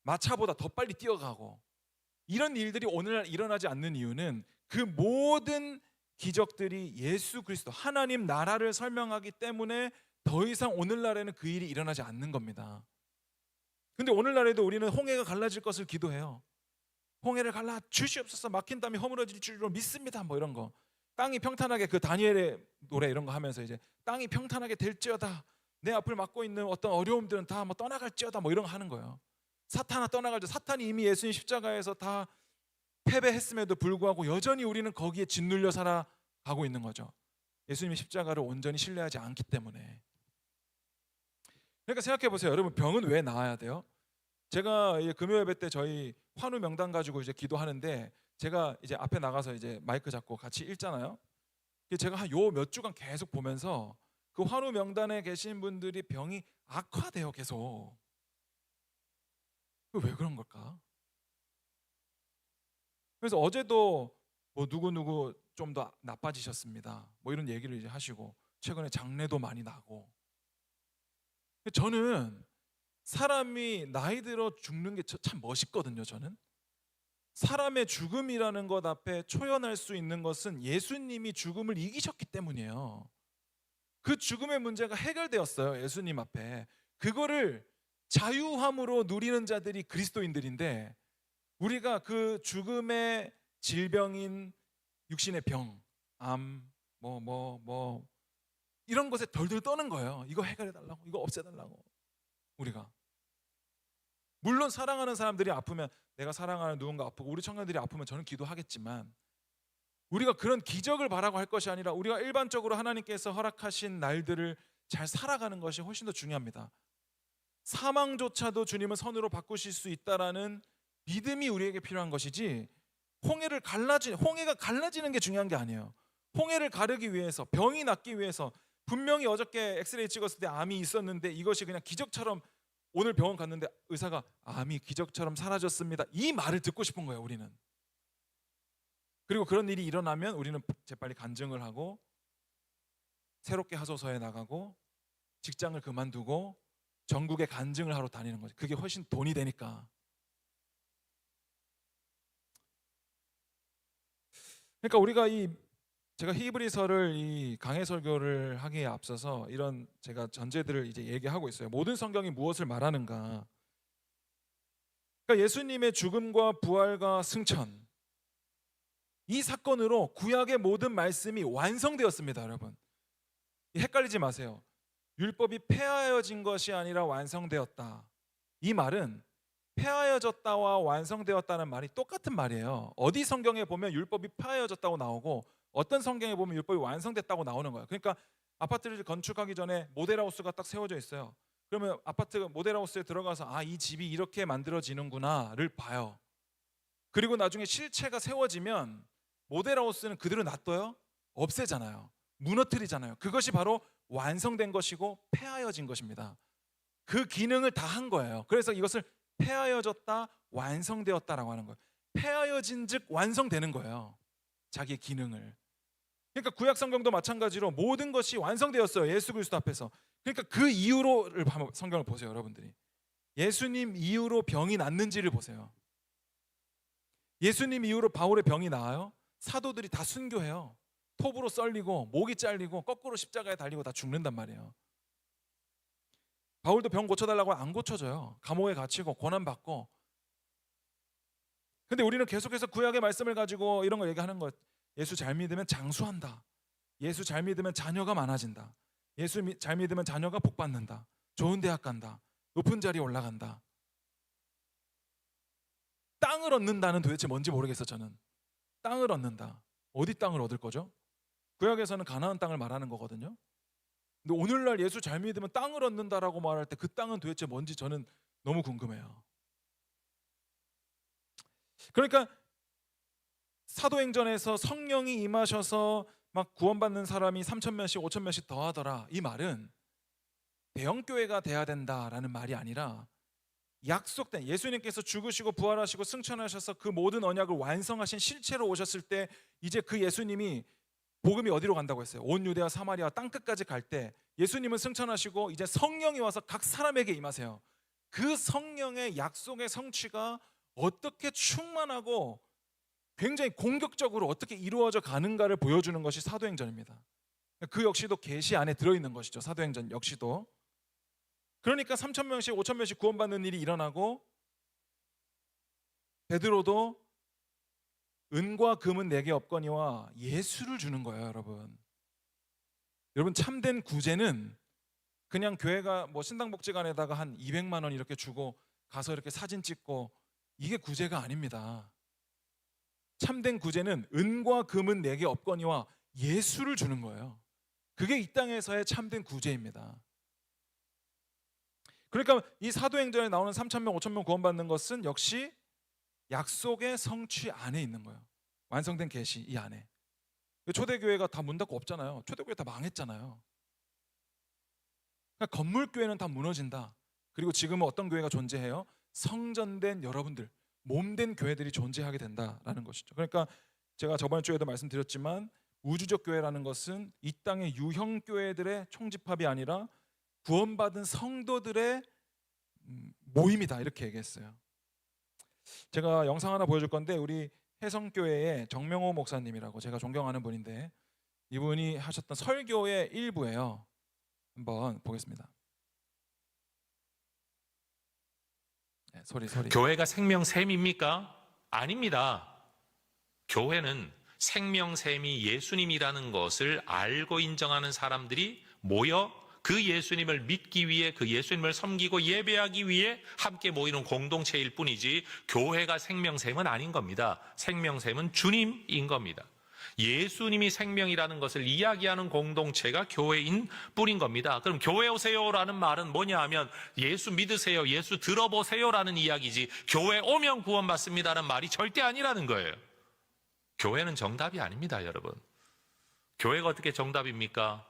마차보다 더 빨리 뛰어가고 이런 일들이 오늘날 일어나지 않는 이유는 그 모든 기적들이 예수 그리스도 하나님 나라를 설명하기 때문에 더 이상 오늘날에는 그 일이 일어나지 않는 겁니다. 근데 오늘날에도 우리는 홍해가 갈라질 것을 기도해요. 홍해를 갈라 주시옵소서, 막힌 담이 허물어질 줄로 믿습니다. 뭐 이런 거. 땅이 평탄하게, 그 다니엘의 노래 이런 거 하면서 이제 땅이 평탄하게 될지어다. 내 앞을 막고 있는 어떤 어려움들은 다 뭐 떠나갈지어다. 뭐 이런 거 하는 거예요. 사탄아 떠나갈지. 사탄이 이미 예수님 십자가에서 다 패배했음에도 불구하고 여전히 우리는 거기에 짓눌려 살아가고 있는 거죠. 예수님의 십자가를 온전히 신뢰하지 않기 때문에. 그러니까 생각해 보세요. 여러분, 병은 왜 나아야 돼요? 제가 금요 예배 때 저희 환우 명단 가지고 이제 기도하는데 제가 이제 앞에 나가서 이제 마이크 잡고 같이 읽잖아요. 제가 한 요 몇 주간 계속 보면서 그 환우 명단에 계신 분들이 병이 악화돼요, 계속. 왜 그런 걸까? 그래서 어제도 뭐 누구 좀 더 나빠지셨습니다. 뭐 이런 얘기를 이제 하시고 최근에 장례도 많이 나고. 저는 사람이 나이 들어 죽는 게 참 멋있거든요. 저는 사람의 죽음이라는 것 앞에 초연할 수 있는 것은 예수님이 죽음을 이기셨기 때문이에요. 그 죽음의 문제가 해결되었어요. 예수님 앞에. 그거를 자유함으로 누리는 자들이 그리스도인들인데, 우리가 그 죽음의 질병인 육신의 병, 암, 이런 것에 덜덜 떠는 거예요. 이거 해결해달라고, 이거 없애달라고. 우리가 물론 사랑하는 사람들이 아프면, 내가 사랑하는 누군가 아프고 우리 청년들이 아프면 저는 기도하겠지만, 우리가 그런 기적을 바라고 할 것이 아니라 우리가 일반적으로 하나님께서 허락하신 날들을 잘 살아가는 것이 훨씬 더 중요합니다. 사망조차도 주님은 선으로 바꾸실 수 있다라는 믿음이 우리에게 필요한 것이지, 홍해가 갈라지는 게 중요한 게 아니에요. 홍해를 가르기 위해서, 병이 낫기 위해서, 분명히 어저께 엑스레이 찍었을 때 암이 있었는데 이것이 그냥 기적처럼, 오늘 병원 갔는데 의사가 암이 기적처럼 사라졌습니다, 이 말을 듣고 싶은 거예요, 우리는. 그리고 그런 일이 일어나면 우리는 재빨리 간증을 하고 새롭게 하소서에 나가고 직장을 그만두고 전국에 간증을 하러 다니는 거죠. 그게 훨씬 돈이 되니까. 그러니까 우리가 제가 히브리서를 이 강해 설교를 하기에 앞서서 이런 제가 전제들을 이제 얘기하고 있어요. 모든 성경이 무엇을 말하는가? 그러니까 예수님의 죽음과 부활과 승천, 이 사건으로 구약의 모든 말씀이 완성되었습니다, 여러분. 헷갈리지 마세요. 율법이 폐하여진 것이 아니라 완성되었다. 이 말은 폐하여졌다와 완성되었다는 말이 똑같은 말이에요. 어디 성경에 보면 율법이 폐하여졌다고 나오고 어떤 성경에 보면 율법이 완성됐다고 나오는 거예요. 그러니까 아파트를 건축하기 전에 모델하우스가 딱 세워져 있어요. 그러면 아파트 모델하우스에 들어가서 이 집이 이렇게 만들어지는구나를 봐요. 그리고 나중에 실체가 세워지면 모델하우스는 그대로 놔둬요? 없애잖아요. 무너뜨리잖아요. 그것이 바로 완성된 것이고 폐하여진 것입니다. 그 기능을 다 한 거예요. 그래서 이것을 폐하여졌다, 완성되었다라고 하는 거예요. 폐하여진 즉 완성되는 거예요, 자기의 기능을. 그러니까 구약 성경도 마찬가지로 모든 것이 완성되었어요, 예수 그리스도 앞에서. 그러니까 그 이후로를 성경을 보세요, 여러분들이. 예수님 이후로 병이 낫는지를 보세요. 예수님 이후로 바울의 병이 나아요? 사도들이 다 순교해요. 톱으로 썰리고 목이 잘리고 거꾸로 십자가에 달리고 다 죽는단 말이에요. 바울도 병 고쳐달라고 하면 안 고쳐져요. 감옥에 갇히고 고난받고. 근데 우리는 계속해서 구약의 말씀을 가지고 이런 걸 얘기하는 것. 예수 잘 믿으면 장수한다. 예수 잘 믿으면 자녀가 많아진다. 예수 잘 믿으면 자녀가 복받는다. 좋은 대학 간다. 높은 자리에 올라간다. 땅을 얻는다는 도대체 뭔지 모르겠어, 저는. 땅을 얻는다. 어디 땅을 얻을 거죠? 구약에서는 가나안 땅을 말하는 거거든요. 근데 오늘날 예수 잘 믿으면 땅을 얻는다라고 말할 때 그 땅은 도대체 뭔지 저는 너무 궁금해요. 그러니까 사도행전에서 성령이 임하셔서 막 구원받는 사람이 3,000명씩 5,000명씩 더하더라, 이 말은 대형교회가 돼야 된다라는 말이 아니라 약속된, 예수님께서 죽으시고 부활하시고 승천하셔서 그 모든 언약을 완성하신 실체로 오셨을 때 이제 그 예수님이 복음이 어디로 간다고 했어요? 온 유대와 사마리아 땅 끝까지 갈 때 예수님은 승천하시고 이제 성령이 와서 각 사람에게 임하세요. 그 성령의 약속의 성취가 어떻게 충만하고 굉장히 공격적으로 어떻게 이루어져 가는가를 보여주는 것이 사도행전입니다. 그 역시도 계시 안에 들어있는 것이죠. 사도행전 역시도. 그러니까 3,000명씩 5,000명씩 구원받는 일이 일어나고 베드로도 은과 금은 내게 없거니와 예수를 주는 거예요, 여러분. 여러분, 참된 구제는 그냥 교회가 뭐 신당복지관에다가 한 200만 원 이렇게 주고 가서 이렇게 사진 찍고 이게 구제가 아닙니다. 참된 구제는 은과 금은 내게 없거니와 예수를 주는 거예요. 그게 이 땅에서의 참된 구제입니다. 그러니까 이 사도행전에 나오는 3,000명, 5,000명 구원받는 것은 역시 약속의 성취 안에 있는 거예요. 완성된 계시 이 안에. 초대교회가 다 문 닫고 없잖아요. 초대교회 다 망했잖아요. 그러니까 건물교회는 다 무너진다. 그리고 지금은 어떤 교회가 존재해요? 성전된 여러분들, 몸된 교회들이 존재하게 된다라는 것이죠. 그러니까 제가 저번 주에도 말씀드렸지만 우주적 교회라는 것은 이 땅의 유형 교회들의 총집합이 아니라 구원받은 성도들의 모임이다, 이렇게 얘기했어요. 제가 영상 하나 보여줄 건데 우리 해성교회의 정명호 목사님이라고 제가 존경하는 분인데 이분이 하셨던 설교의 일부예요. 한번 보겠습니다. 네, 소리. 교회가 생명샘입니까? 아닙니다. 교회는 생명샘이 예수님이라는 것을 알고 인정하는 사람들이 모여 그 예수님을 믿기 위해, 그 예수님을 섬기고 예배하기 위해 함께 모이는 공동체일 뿐이지 교회가 생명샘은 아닌 겁니다. 생명샘은 주님인 겁니다. 예수님이 생명이라는 것을 이야기하는 공동체가 교회인 뿐인 겁니다. 그럼 교회 오세요라는 말은 뭐냐 하면 예수 믿으세요, 예수 들어보세요라는 이야기지 교회 오면 구원받습니다라는 말이 절대 아니라는 거예요. 교회는 정답이 아닙니다, 여러분. 교회가 어떻게 정답입니까?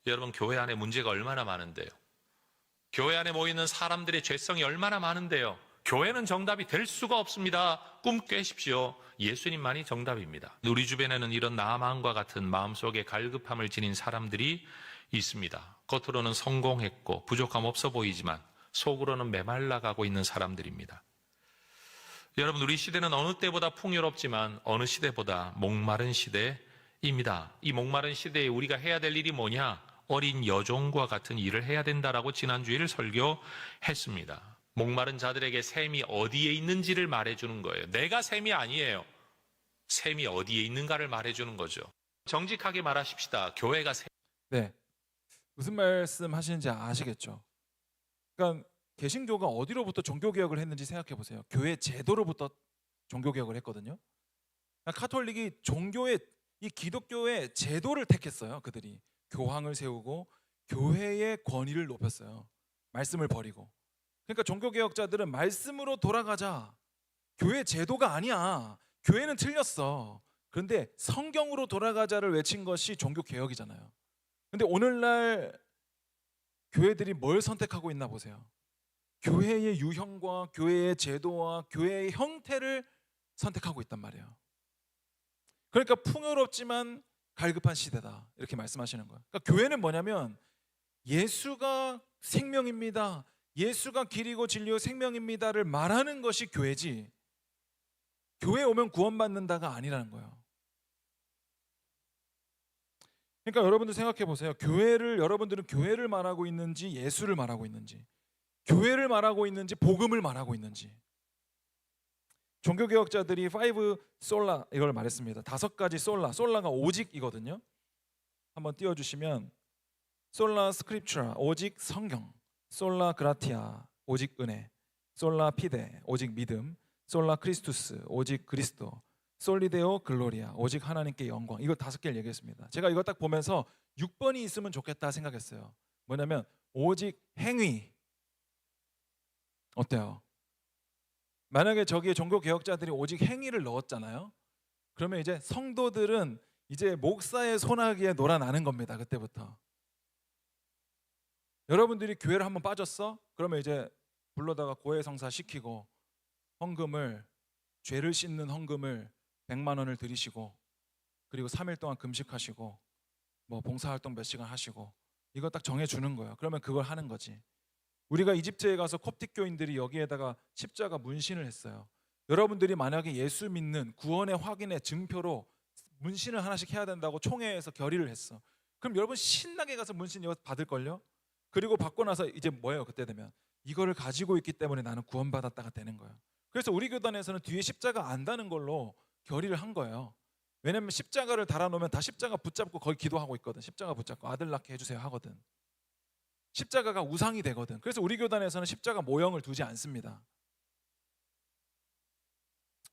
여러분, 교회 안에 문제가 얼마나 많은데요. 교회 안에 모이는 사람들의 죄성이 얼마나 많은데요. 교회는 정답이 될 수가 없습니다. 꿈 깨십시오. 예수님만이 정답입니다. 우리 주변에는 이런 나만과 같은 마음속에 갈급함을 지닌 사람들이 있습니다. 겉으로는 성공했고 부족함 없어 보이지만 속으로는 메말라가고 있는 사람들입니다. 여러분, 우리 시대는 어느 때보다 풍요롭지만 어느 시대보다 목마른 시대입니다. 이 목마른 시대에 우리가 해야 될 일이 뭐냐? 어린 여종과 같은 일을 해야 된다라고 지난주에를 설교했습니다. 목마른 자들에게 샘이 어디에 있는지를 말해주는 거예요. 내가 샘이 아니에요. 샘이 어디에 있는가를 말해주는 거죠. 정직하게 말하십시다. 교회가 샘. 네, 무슨 말씀 하시는지 아시겠죠? 그러니까 개신교가 어디로부터 종교개혁을 했는지 생각해 보세요. 교회 제도로부터 종교개혁을 했거든요. 그러니까 카톨릭이 종교의, 이 기독교의 제도를 택했어요. 그들이 교황을 세우고 교회의 권위를 높였어요. 말씀을 버리고. 그러니까 종교개혁자들은 말씀으로 돌아가자. 교회 제도가 아니야. 교회는 틀렸어. 그런데 성경으로 돌아가자를 외친 것이 종교개혁이잖아요. 근데 오늘날 교회들이 뭘 선택하고 있나 보세요. 교회의 유형과 교회의 제도와 교회의 형태를 선택하고 있단 말이에요. 그러니까 풍요롭지만 갈급한 시대다, 이렇게 말씀하시는 거예요. 그러니까 교회는 뭐냐면 예수가 생명입니다, 예수가 길이고 진리요 생명입니다를 말하는 것이 교회지 교회에 오면 구원받는다가 아니라는 거예요. 그러니까 여러분들 생각해 보세요. 여러분들은 교회를 말하고 있는지 예수를 말하고 있는지, 교회를 말하고 있는지 복음을 말하고 있는지. 종교개혁자들이 5 솔라 이걸 말했습니다. 5가지 솔라가 오직이거든요. 한번 띄워주시면 솔라 스크립추라 오직 성경, 솔라 그라티아 오직 은혜, 솔라 피데 오직 믿음, 솔라 크리스투스 오직 그리스도, 솔리데오 글로리아 오직 하나님께 영광. 이거 5개를 얘기했습니다. 제가 이거 딱 보면서 6번이 있으면 좋겠다 생각했어요. 뭐냐면 오직 행위. 어때요? 만약에 저기에 종교개혁자들이 오직 행위를 넣었잖아요. 그러면 이제 성도들은 이제 목사의 손아귀에 놀아나는 겁니다. 그때부터. 여러분들이 교회를 한번 빠졌어? 그러면 이제 불러다가 고해성사 시키고 헌금을, 죄를 씻는 헌금을 100만 원을 드리시고 그리고 3일 동안 금식하시고 뭐 봉사활동 몇 시간 하시고 이거 딱 정해주는 거예요. 그러면 그걸 하는 거지. 우리가 이집트에 가서 콥틱 교인들이 여기에다가 십자가 문신을 했어요. 여러분들이 만약에 예수 믿는 구원의 확인의 증표로 문신을 하나씩 해야 된다고 총회에서 결의를 했어. 그럼 여러분 신나게 가서 문신 이거 받을걸요? 그리고 받고 나서 이제 뭐예요? 그때 되면 이거를 가지고 있기 때문에 나는 구원받았다가 되는 거예요. 그래서 우리 교단에서는 뒤에 십자가 안 다는 걸로 결의를 한 거예요. 왜냐면 십자가를 달아놓으면 다 십자가 붙잡고 거기 기도하고 있거든. 십자가 붙잡고 아들 낳게 해주세요 하거든. 십자가가 우상이 되거든. 그래서 우리 교단에서는 십자가 모형을 두지 않습니다.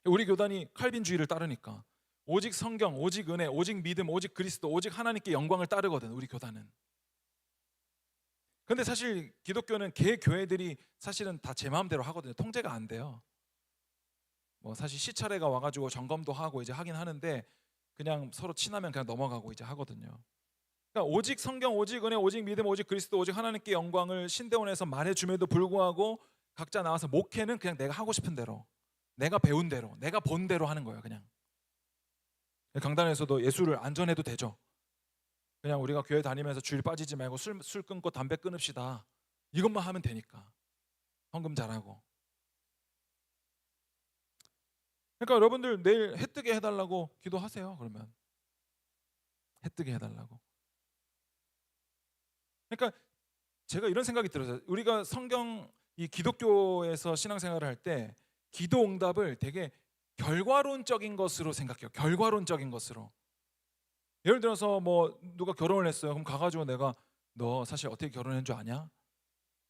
우리 교단이 칼빈주의를 따르니까 오직 성경, 오직 은혜, 오직 믿음, 오직 그리스도, 오직 하나님께 영광을 따르거든. 우리 교단은. 근데 사실 기독교는 개 교회들이 사실은 다 제 마음대로 하거든요. 통제가 안 돼요. 뭐 사실 시차례가 와가지고 점검도 하고 이제 하긴 하는데 그냥 서로 친하면 그냥 넘어가고 이제 하거든요. 그러니까 오직 성경, 오직 은혜, 오직 믿음, 오직 그리스도, 오직 하나님께 영광을 신대원에서 말해줌에도 불구하고 각자 나와서 목회는 그냥 내가 하고 싶은 대로, 내가 배운 대로, 내가 본 대로 하는 거예요. 그냥 강단에서도 예수를 안 전해도 되죠. 그냥 우리가 교회 다니면서 주일 빠지지 말고 술 끊고 담배 끊읍시다. 이것만 하면 되니까 헌금 잘하고. 그러니까 여러분들 내일 해 뜨게 해달라고 기도하세요. 그러면 해 뜨게 해달라고. 그러니까 제가 이런 생각이 들어요. 우리가 성경 이 기독교에서 신앙생활을 할 때 기도 응답을 되게 결과론적인 것으로 생각해요. 결과론적인 것으로. 예를 들어서 뭐 누가 결혼을 했어요. 그럼 가가지고 내가 너 사실 어떻게 결혼한 줄 아냐?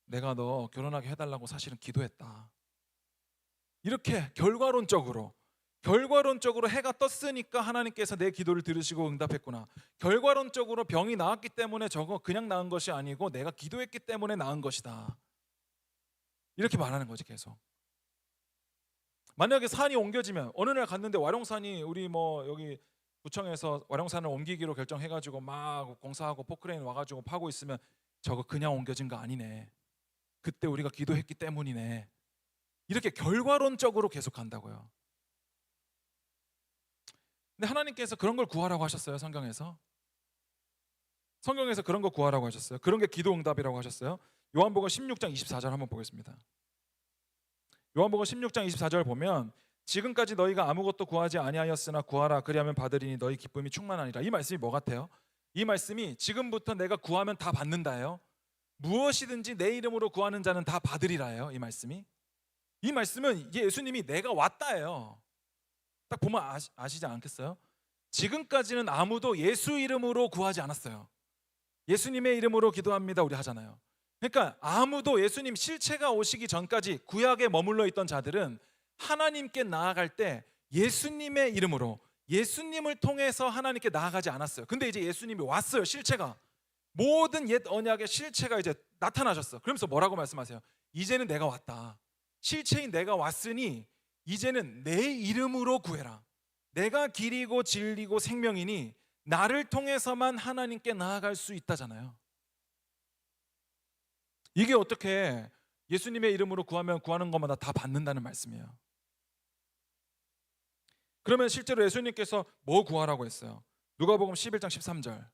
내가 너 결혼하게 해달라고 사실은 기도했다. 이렇게 결과론적으로 해가 떴으니까 하나님께서 내 기도를 들으시고 응답했구나. 결과론적으로 병이 나았기 때문에 저거 그냥 나은 것이 아니고 내가 기도했기 때문에 나은 것이다. 이렇게 말하는 거지 계속. 만약에 산이 옮겨지면 어느 날 갔는데 와룡산이 우리 뭐 여기 구청에서 와룡산을 옮기기로 결정해가지고 막 공사하고 포크레인 와가지고 파고 있으면 저거 그냥 옮겨진 거 아니네. 그때 우리가 기도했기 때문이네. 이렇게 결과론적으로 계속 간다고요. 근데 하나님께서 그런 걸 구하라고 하셨어요. 성경에서 그런 거 구하라고 하셨어요. 그런 게 기도 응답이라고 하셨어요. 요한복음 16장 24절 한번 보겠습니다. 요한복음 16장 24절 보면 지금까지 너희가 아무것도 구하지 아니하였으나 구하라 그리하면 받으리니 너희 기쁨이 충만하니라. 이 말씀이 뭐 같아요? 이 말씀이 지금부터 내가 구하면 다 받는다예요. 무엇이든지 내 이름으로 구하는 자는 다 받으리라예요. 이 말씀이. 이 말씀은 예수님이 내가 왔다예요. 딱 보면 아시지 않겠어요? 지금까지는 아무도 예수 이름으로 구하지 않았어요. 예수님의 이름으로 기도합니다 우리 하잖아요. 그러니까 아무도 예수님 실체가 오시기 전까지 구약에 머물러 있던 자들은 하나님께 나아갈 때 예수님의 이름으로 예수님을 통해서 하나님께 나아가지 않았어요. 근데 이제 예수님이 왔어요. 실체가 모든 옛 언약의 실체가 이제 나타나셨어. 그러면서 뭐라고 말씀하세요? 이제는 내가 왔다. 실체인 내가 왔으니 이제는 내 이름으로 구해라. 내가 길이고 진리고 생명이니 나를 통해서만 하나님께 나아갈 수 있다잖아요. 이게 어떻게 예수님의 이름으로 구하면 구하는 것마다 다 받는다는 말씀이에요. 그러면 실제로 예수님께서 뭐 구하라고 했어요? 누가복음 11장 13절.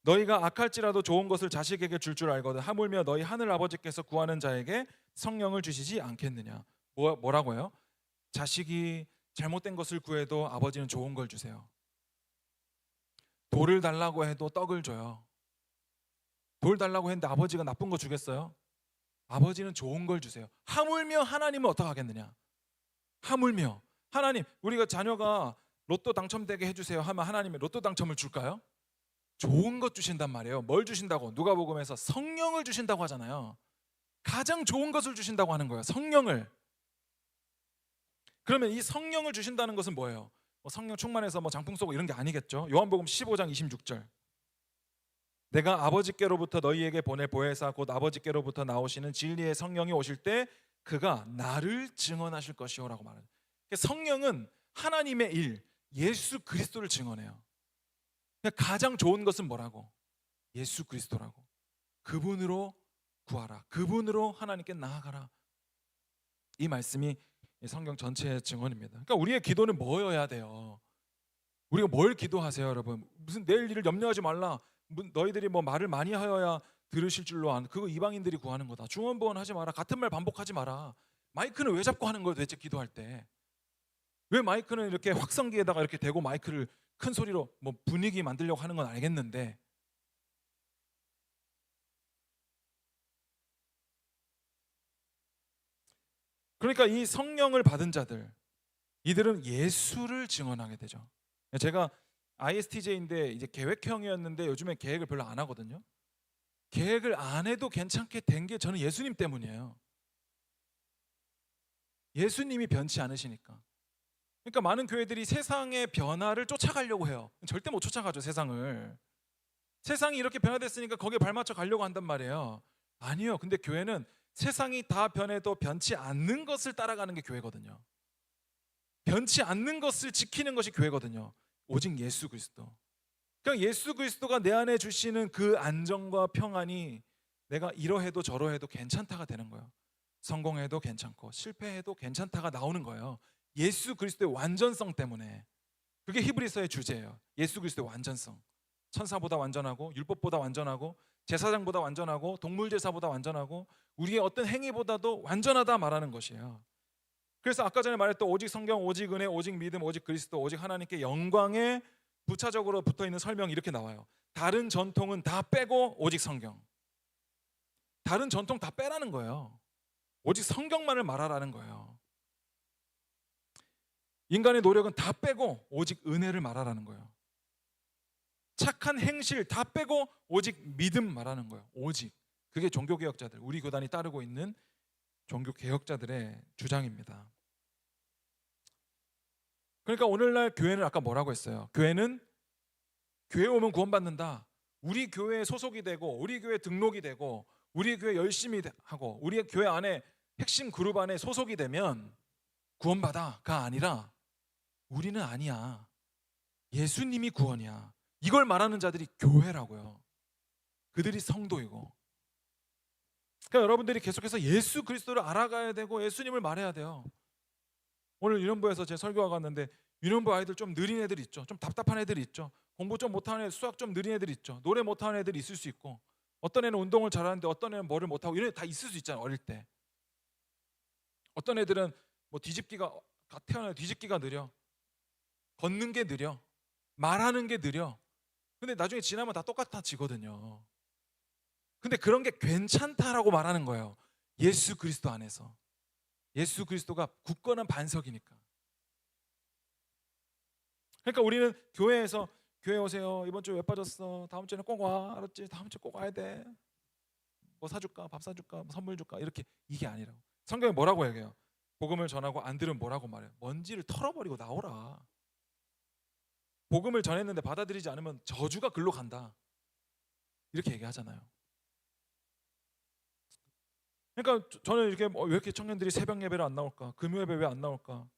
너희가 악할지라도 좋은 것을 자식에게 줄 알거든 하물며 너희 하늘 아버지께서 구하는 자에게 성령을 주시지 않겠느냐. 뭐라고요? 자식이 잘못된 것을 구해도 아버지는 좋은 걸 주세요. 돌을 달라고 해도 떡을 줘요. 돌 달라고 했는데 아버지가 나쁜 거 주겠어요? 아버지는 좋은 걸 주세요. 하물며 하나님은 어떻게 하겠느냐? 하물며 하나님, 우리가 자녀가 로또 당첨되게 해주세요 하면 하나님이 로또 당첨을 줄까요? 좋은 것 주신단 말이에요. 뭘 주신다고? 누가복음에서 성령을 주신다고 하잖아요. 가장 좋은 것을 주신다고 하는 거예요. 성령을. 그러면 이 성령을 주신다는 것은 뭐예요? 성령 충만해서 장풍 쏘고 이런 게 아니겠죠. 요한복음 15장 26절. 내가 아버지께로부터 너희에게 보낼 보혜사 곧 아버지께로부터 나오시는 진리의 성령이 오실 때 그가 나를 증언하실 것이오라고 말해요. 성령은 하나님의 일, 예수 그리스도를 증언해요. 가장 좋은 것은 뭐라고? 예수 그리스도라고. 그분으로 구하라. 그분으로 하나님께 나아가라. 이 말씀이 성경 전체의 증언입니다. 그러니까 우리의 기도는 뭐여야 돼요? 우리가 뭘 기도하세요, 여러분? 무슨 내일 일을 염려하지 말라. 너희들이 뭐 말을 많이 하여야 들으실 줄로 안. 그거 이방인들이 구하는 거다. 중언부언하지 마라. 같은 말 반복하지 마라. 마이크는 왜 잡고 하는 거예요, 대체 기도할 때? 왜 마이크는 이렇게 확성기에다가 이렇게 대고 마이크를 큰 소리로 뭐 분위기 만들려고 하는 건 알겠는데, 그러니까 이 성령을 받은 자들, 이들은 예수를 증언하게 되죠. 제가 ISTJ인데 이제 계획형이었는데 요즘에 계획을 별로 안 하거든요. 계획을 안 해도 괜찮게 된 게 저는 예수님 때문이에요. 예수님이 변치 않으시니까. 그러니까 많은 교회들이 세상의 변화를 쫓아가려고 해요. 절대 못 쫓아가죠, 세상을. 세상이 이렇게 변화됐으니까 거기에 발맞춰 가려고 한단 말이에요. 아니요. 근데 교회는 세상이 다 변해도 변치 않는 것을 따라가는 게 교회거든요. 변치 않는 것을 지키는 것이 교회거든요. 오직 예수 그리스도. 그냥 예수 그리스도가 내 안에 주시는 그 안정과 평안이 내가 이러해도 저러해도 괜찮다가 되는 거예요. 성공해도 괜찮고 실패해도 괜찮다가 나오는 거예요. 예수 그리스도의 완전성 때문에. 그게 히브리서의 주제예요. 예수 그리스도의 완전성. 천사보다 완전하고 율법보다 완전하고 제사장보다 완전하고 동물제사보다 완전하고 우리의 어떤 행위보다도 완전하다 말하는 것이에요. 그래서 아까 전에 말했던 오직 성경, 오직 은혜, 오직 믿음, 오직 그리스도, 오직 하나님께 영광에 부차적으로 붙어있는 설명이 이렇게 나와요. 다른 전통은 다 빼고 오직 성경. 다른 전통 다 빼라는 거예요. 오직 성경만을 말하라는 거예요. 인간의 노력은 다 빼고 오직 은혜를 말하라는 거예요. 착한 행실 다 빼고 오직 믿음 말하는 거예요. 오직. 그게 종교개혁자들, 우리 교단이 따르고 있는 종교개혁자들의 주장입니다. 그러니까 오늘날 교회는 아까 뭐라고 했어요? 교회는 교회 오면 구원받는다. 우리 교회에 소속이 되고 우리 교회 등록이 되고 우리 교회 열심히 하고 우리 교회 안에 핵심 그룹 안에 소속이 되면 구원받아가 아니라 우리는 아니야. 예수님이 구원이야. 이걸 말하는 자들이 교회라고요. 그들이 성도이고. 그러니까 여러분들이 계속해서 예수 그리스도를 알아가야 되고 예수님을 말해야 돼요. 오늘 유년부에서 제 설교가 갔는데 유년부 아이들 좀 느린 애들 있죠. 좀 답답한 애들 있죠. 공부 좀 못하는 애들, 수학 좀 느린 애들 있죠. 노래 못하는 애들이 있을 수 있고 어떤 애는 운동을 잘하는데 어떤 애는 뭐를 못하고 이런 애 다 있을 수 있잖아요. 어릴 때. 어떤 애들은 뭐 태어나서 뒤집기가 느려. 걷는 게 느려. 말하는 게 느려. 근데 나중에 지나면 다 똑같아지거든요. 근데 그런 게 괜찮다라고 말하는 거예요. 예수 그리스도 안에서. 예수 그리스도가 굳건한 반석이니까. 그러니까 우리는 교회에서 교회 오세요. 이번 주에 왜 빠졌어? 다음 주에는 꼭 와. 알았지? 다음 주에 꼭 와야 돼. 뭐 사줄까? 밥 사줄까? 뭐 선물 줄까? 이렇게 이게 아니라고. 성경에 뭐라고 얘기해요? 복음을 전하고 안 들으면 뭐라고 말해요? 먼지를 털어버리고 나오라. 복음을 전했는데 받아들이지 않으면 저주가 글로 간다. 이렇게 얘기하잖아요. 그러니까 저는 이렇게 왜 이렇게 청년들이 새벽 예배를 안 나올까? 금요 예배 왜 안 나올까?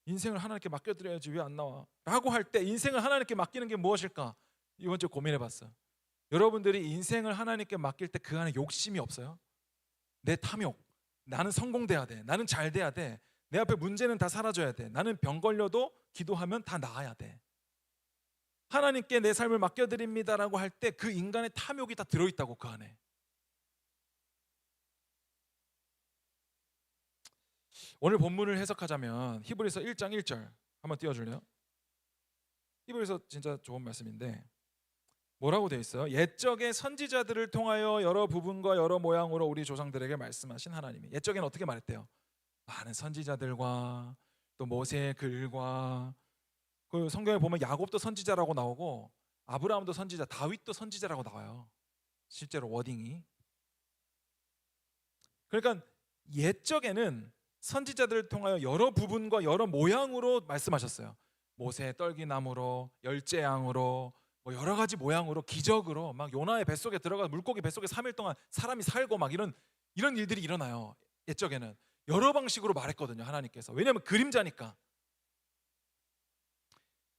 인생을 하나님께 맡겨드려야지 왜 안 나와? 라고 할 때 인생을 하나님께 맡기는 게 무엇일까? 이번 주에 고민해봤어요. 여러분들이 인생을 하나님께 맡길 때 그 안에 욕심이 없어요? 내 탐욕, 나는 성공돼야 돼, 나는 잘 돼야 돼, 내 앞에 문제는 다 사라져야 돼, 나는 병 걸려도 기도하면 다 나아야 돼. 하나님께 내 삶을 맡겨드립니다라고 할 때 그 인간의 탐욕이 다 들어있다고 그 안에. 오늘 본문을 해석하자면 히브리서 1장 1절 한번 띄워줄래요? 히브리서 진짜 좋은 말씀인데 뭐라고 되어 있어요? 옛적의 선지자들을 통하여 여러 부분과 여러 모양으로 우리 조상들에게 말씀하신 하나님이. 옛적에는 어떻게 말했대요? 많은 선지자들과 또 모세의 글과 그 성경에 보면 야곱도 선지자라고 나오고 아브라함도 선지자, 다윗도 선지자라고 나와요. 실제로 워딩이. 그러니까 옛적에는 선지자들을 통하여 여러 부분과 여러 모양으로 말씀하셨어요. 모세의 떨기나무로, 열재앙으로, 뭐 여러 가지 모양으로, 기적으로 막 요나의 뱃속에 들어가 물고기 뱃속에 3일 동안 사람이 살고 막 이런 일들이 일어나요. 옛적에는 여러 방식으로 말했거든요. 하나님께서. 왜냐하면 그림자니까.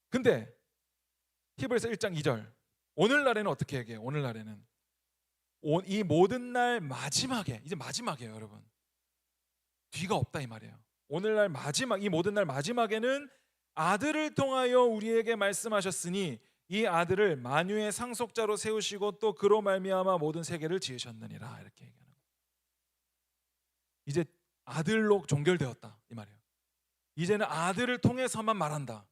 근데 히브리서 1장 2절 오늘날에는 어떻게 얘기해요? 오늘날에는 이 모든 날 마지막에, 이제 마지막이에요, 여러분. 뒤가 없다 이 말이에요. 오늘날 마지막, 이 모든 날 마지막에는 아들을 통하여 우리에게 말씀하셨으니 이 아들을 만유의 상속자로 세우시고 또 그로 말미암아 모든 세계를 지으셨느니라. 이렇게 얘기하는 거예요. 이제 아들로 종결되었다 이 말이에요. 이제는 아들을 통해서만 말한다.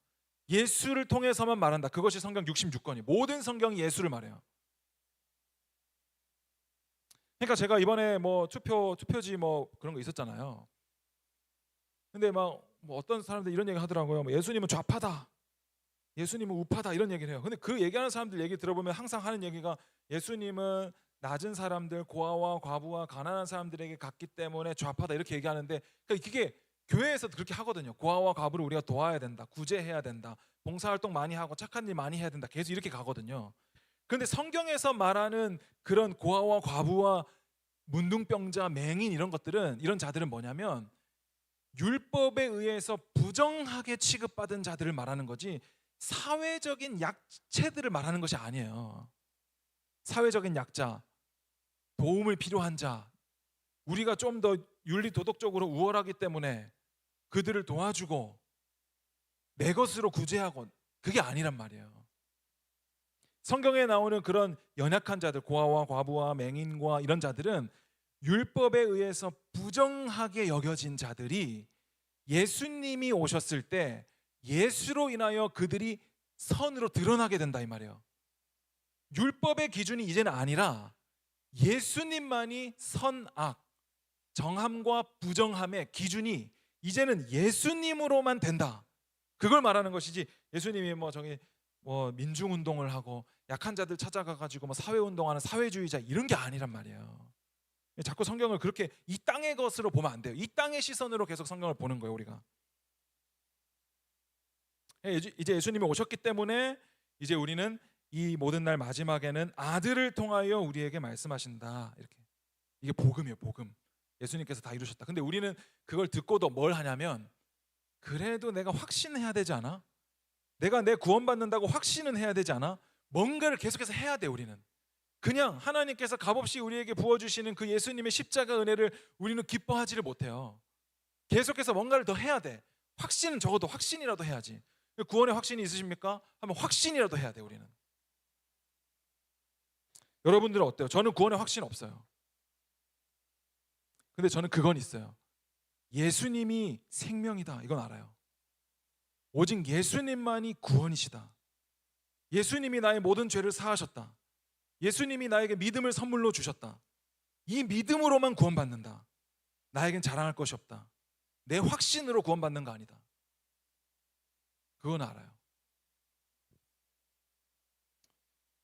예수를 통해서만 말한다. 그것이 성경 66권이 모든 성경이 예수를 말해요. 그러니까 제가 이번에 뭐 투표지 뭐 그런 거 있었잖아요. 근데 막 뭐 어떤 사람들 이런 얘기 하더라고요. 뭐 예수님은 좌파다, 예수님은 우파다 이런 얘기를 해요. 근데 그 얘기하는 사람들 얘기 들어보면 항상 하는 얘기가 예수님은 낮은 사람들, 고아와 과부와 가난한 사람들에게 갔기 때문에 좌파다 이렇게 얘기하는데, 그러니까 그게 교회에서도 그렇게 하거든요. 고아와 과부를 우리가 도와야 된다, 구제해야 된다, 봉사활동 많이 하고 착한 일 많이 해야 된다, 계속 이렇게 가거든요. 그런데 성경에서 말하는 그런 고아와 과부와 문둥병자, 맹인 이런 것들은, 이런 자들은 뭐냐면 율법에 의해서 부정하게 취급받은 자들을 말하는 거지 사회적인 약체들을 말하는 것이 아니에요. 사회적인 약자, 도움을 필요한 자, 우리가 좀 더 윤리 도덕적으로 우월하기 때문에 그들을 도와주고 내 것으로 구제하고, 그게 아니란 말이에요. 성경에 나오는 그런 연약한 자들, 고아와 과부와 맹인과 이런 자들은 율법에 의해서 부정하게 여겨진 자들이 예수님이 오셨을 때 예수로 인하여 그들이 선으로 드러나게 된다 이 말이에요. 율법의 기준이 이제는 아니라 예수님만이 선악, 정함과 부정함의 기준이 이제는 예수님으로만 된다. 그걸 말하는 것이지, 예수님이 뭐 저기 뭐 민중 운동을 하고 약한 자들 찾아가 가지고 뭐 사회 운동하는 사회주의자 이런 게 아니란 말이에요. 자꾸 성경을 그렇게 이 땅의 것으로 보면 안 돼요. 이 땅의 시선으로 계속 성경을 보는 거예요, 우리가. 이제 예수님이 오셨기 때문에 이제 우리는 이 모든 날 마지막에는 아들을 통하여 우리에게 말씀하신다. 이렇게. 이게 복음이에요, 복음. 예수님께서 다 이루셨다. 근데 우리는 그걸 듣고도 뭘 하냐면, 그래도 내가 확신해야 되지 않아? 내가 내 구원받는다고 확신은 해야 되지 않아? 뭔가를 계속해서 해야 돼. 우리는 그냥 하나님께서 값없이 우리에게 부어주시는 그 예수님의 십자가 은혜를 우리는 기뻐하지를 못해요. 계속해서 뭔가를 더 해야 돼. 확신은 적어도 확신이라도 해야지. 구원의 확신이 있으십니까? 하면 확신이라도 해야 돼. 우리는. 여러분들은 어때요? 저는 구원의 확신 없어요. 근데 저는 그건 있어요. 예수님이 생명이다, 이건 알아요. 오직 예수님만이 구원이시다. 예수님이 나의 모든 죄를 사하셨다. 예수님이 나에게 믿음을 선물로 주셨다. 이 믿음으로만 구원받는다. 나에겐 자랑할 것이 없다. 내 확신으로 구원받는 거 아니다. 그건 알아요.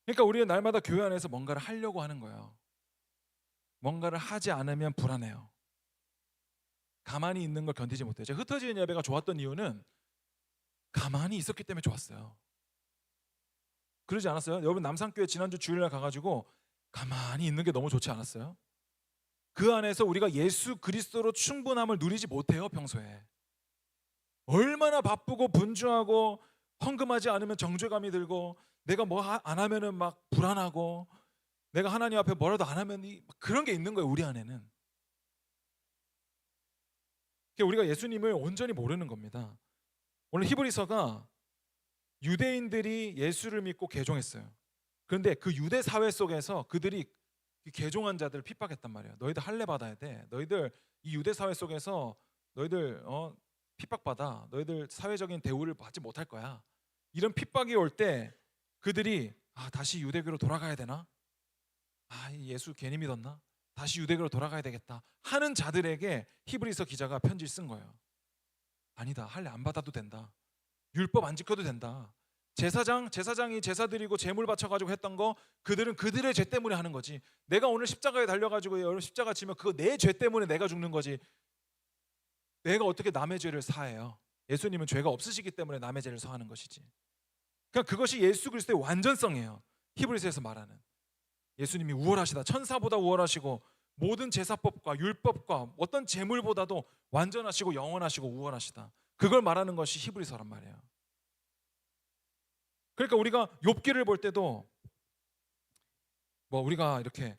그러니까 우리는 날마다 교회 안에서 뭔가를 하려고 하는 거예요. 뭔가를 하지 않으면 불안해요. 가만히 있는 걸 견디지 못해요. 제가 흩어지는 예배가 좋았던 이유는 가만히 있었기 때문에 좋았어요. 그러지 않았어요? 여러분 남산교회 지난주 주일날 가가지고 가만히 있는 게 너무 좋지 않았어요? 그 안에서 우리가 예수 그리스도로 충분함을 누리지 못해요. 평소에 얼마나 바쁘고 분주하고 헌금하지 않으면 정죄감이 들고, 내가 뭐 안 하면은 막 불안하고, 내가 하나님 앞에 뭐라도 안 하면 그런 게 있는 거예요. 우리 안에는. 우리가 예수님을 온전히 모르는 겁니다. 오늘 히브리서가 유대인들이 예수를 믿고 개종했어요. 그런데 그 유대 사회 속에서 그들이 개종한 자들을 핍박했단 말이에요. 너희들 할례 받아야 돼. 너희들 이 유대 사회 속에서 너희들 핍박받아. 너희들 사회적인 대우를 받지 못할 거야. 이런 핍박이 올 때 그들이 다시 유대교로 돌아가야 되나? 예수 괜히 믿었나? 다시 유대교로 돌아가야 되겠다 하는 자들에게 히브리서 기자가 편지를 쓴 거예요. 아니다. 할례 안 받아도 된다. 율법 안 지켜도 된다. 제사장이 제사 드리고 제물 바쳐가지고 했던 거, 그들은 그들의 죄 때문에 하는 거지. 내가 오늘 십자가에 달려가지고 여러분 십자가 지면 그거 내 죄 때문에 내가 죽는 거지. 내가 어떻게 남의 죄를 사해요? 예수님은 죄가 없으시기 때문에 남의 죄를 사하는 것이지. 그러니까 그것이 예수 그리스도의 완전성이에요. 히브리서에서 말하는 예수님이 우월하시다. 천사보다 우월하시고 모든 제사법과 율법과 어떤 제물보다도 완전하시고 영원하시고 우월하시다. 그걸 말하는 것이 히브리서란 말이에요. 그러니까 우리가 욥기를 볼 때도 우리가 이렇게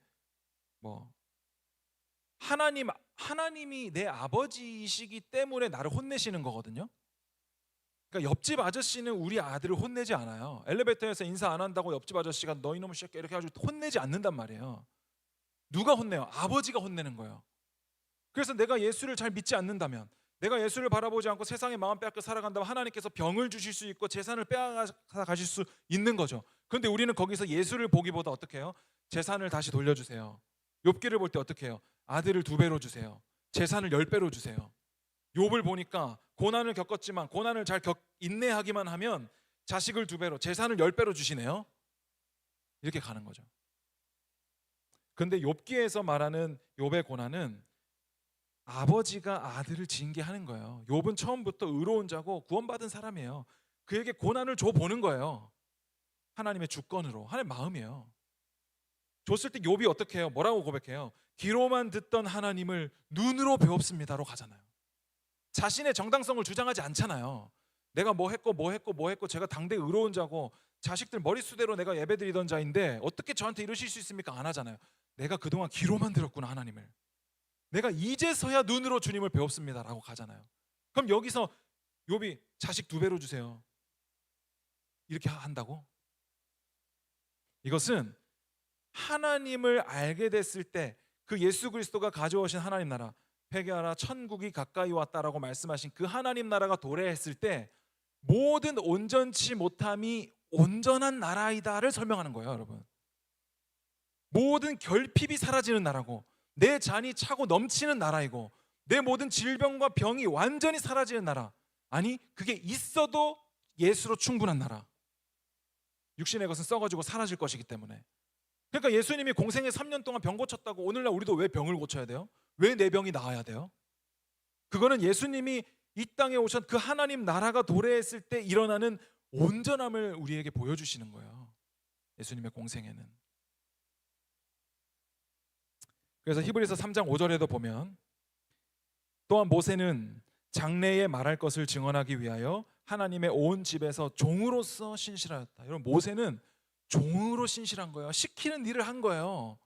하나님이 내 아버지이시기 때문에 나를 혼내시는 거거든요. 그러니까 옆집 아저씨는 우리 아들을 혼내지 않아요. 엘리베이터에서 인사 안 한다고 옆집 아저씨가 너 이놈의 새끼 이렇게 해가지고 혼내지 않는단 말이에요. 누가 혼내요? 아버지가 혼내는 거예요. 그래서 내가 예수를 잘 믿지 않는다면, 내가 예수를 바라보지 않고 세상의 마음 빼앗겨 살아간다면 하나님께서 병을 주실 수 있고 재산을 빼앗아 가실 수 있는 거죠. 그런데 우리는 거기서 예수를 보기보다 어떻게 해요? 재산을 다시 돌려주세요. 욥기를 볼 때 어떻게 해요? 아들을 2배로 주세요. 재산을 10배로 주세요. 욥을 보니까 고난을 겪었지만 고난을 잘 인내하기만 하면 자식을 2배로, 재산을 10배로 주시네요. 이렇게 가는 거죠. 근데 욥기에서 말하는 욥의 고난은 아버지가 아들을 징계하는 거예요. 욥은 처음부터 의로운 자고 구원받은 사람이에요. 그에게 고난을 줘 보는 거예요. 하나님의 주권으로, 하나님의 마음이에요. 줬을 때 욥이 어떻게 해요? 뭐라고 고백해요? 귀로만 듣던 하나님을 눈으로 배웠습니다로 가잖아요. 자신의 정당성을 주장하지 않잖아요. 내가 뭐 했고 제가 당대 의로운 자고 자식들 머릿수대로 내가 예배드리던 자인데 어떻게 저한테 이러실 수 있습니까? 안 하잖아요. 내가 그동안 귀로만 들었구나 하나님을. 내가 이제서야 눈으로 주님을 배웠습니다라고 가잖아요. 그럼 여기서 욥이 자식 2배로 주세요. 이렇게 한다고? 이것은 하나님을 알게 됐을 때 그 예수 그리스도가 가져오신 하나님 나라, 회개하라 천국이 가까이 왔다라고 말씀하신 그 하나님 나라가 도래했을 때 모든 온전치 못함이 온전한 나라이다를 설명하는 거예요, 여러분. 모든 결핍이 사라지는 나라고, 내 잔이 차고 넘치는 나라이고, 내 모든 질병과 병이 완전히 사라지는 나라. 아니, 그게 있어도 예수로 충분한 나라. 육신의 것은 썩어지고 사라질 것이기 때문에. 그러니까 예수님이 공생에 3년 동안 병 고쳤다고 오늘날 우리도 왜 병을 고쳐야 돼요? 왜 내 병이 나아야 돼요? 그거는 예수님이 이 땅에 오신 그 하나님 나라가 도래했을 때 일어나는 온전함을 우리에게 보여주시는 거예요. 예수님의 공생에는. 그래서 히브리서 3장 5절에도 보면 또한 모세는 장래에 말할 것을 증언하기 위하여 하나님의 온 집에서 종으로서 신실하였다. 여러분, 모세는 종으로 신실한 거예요. 시키는 일을 한 거예요.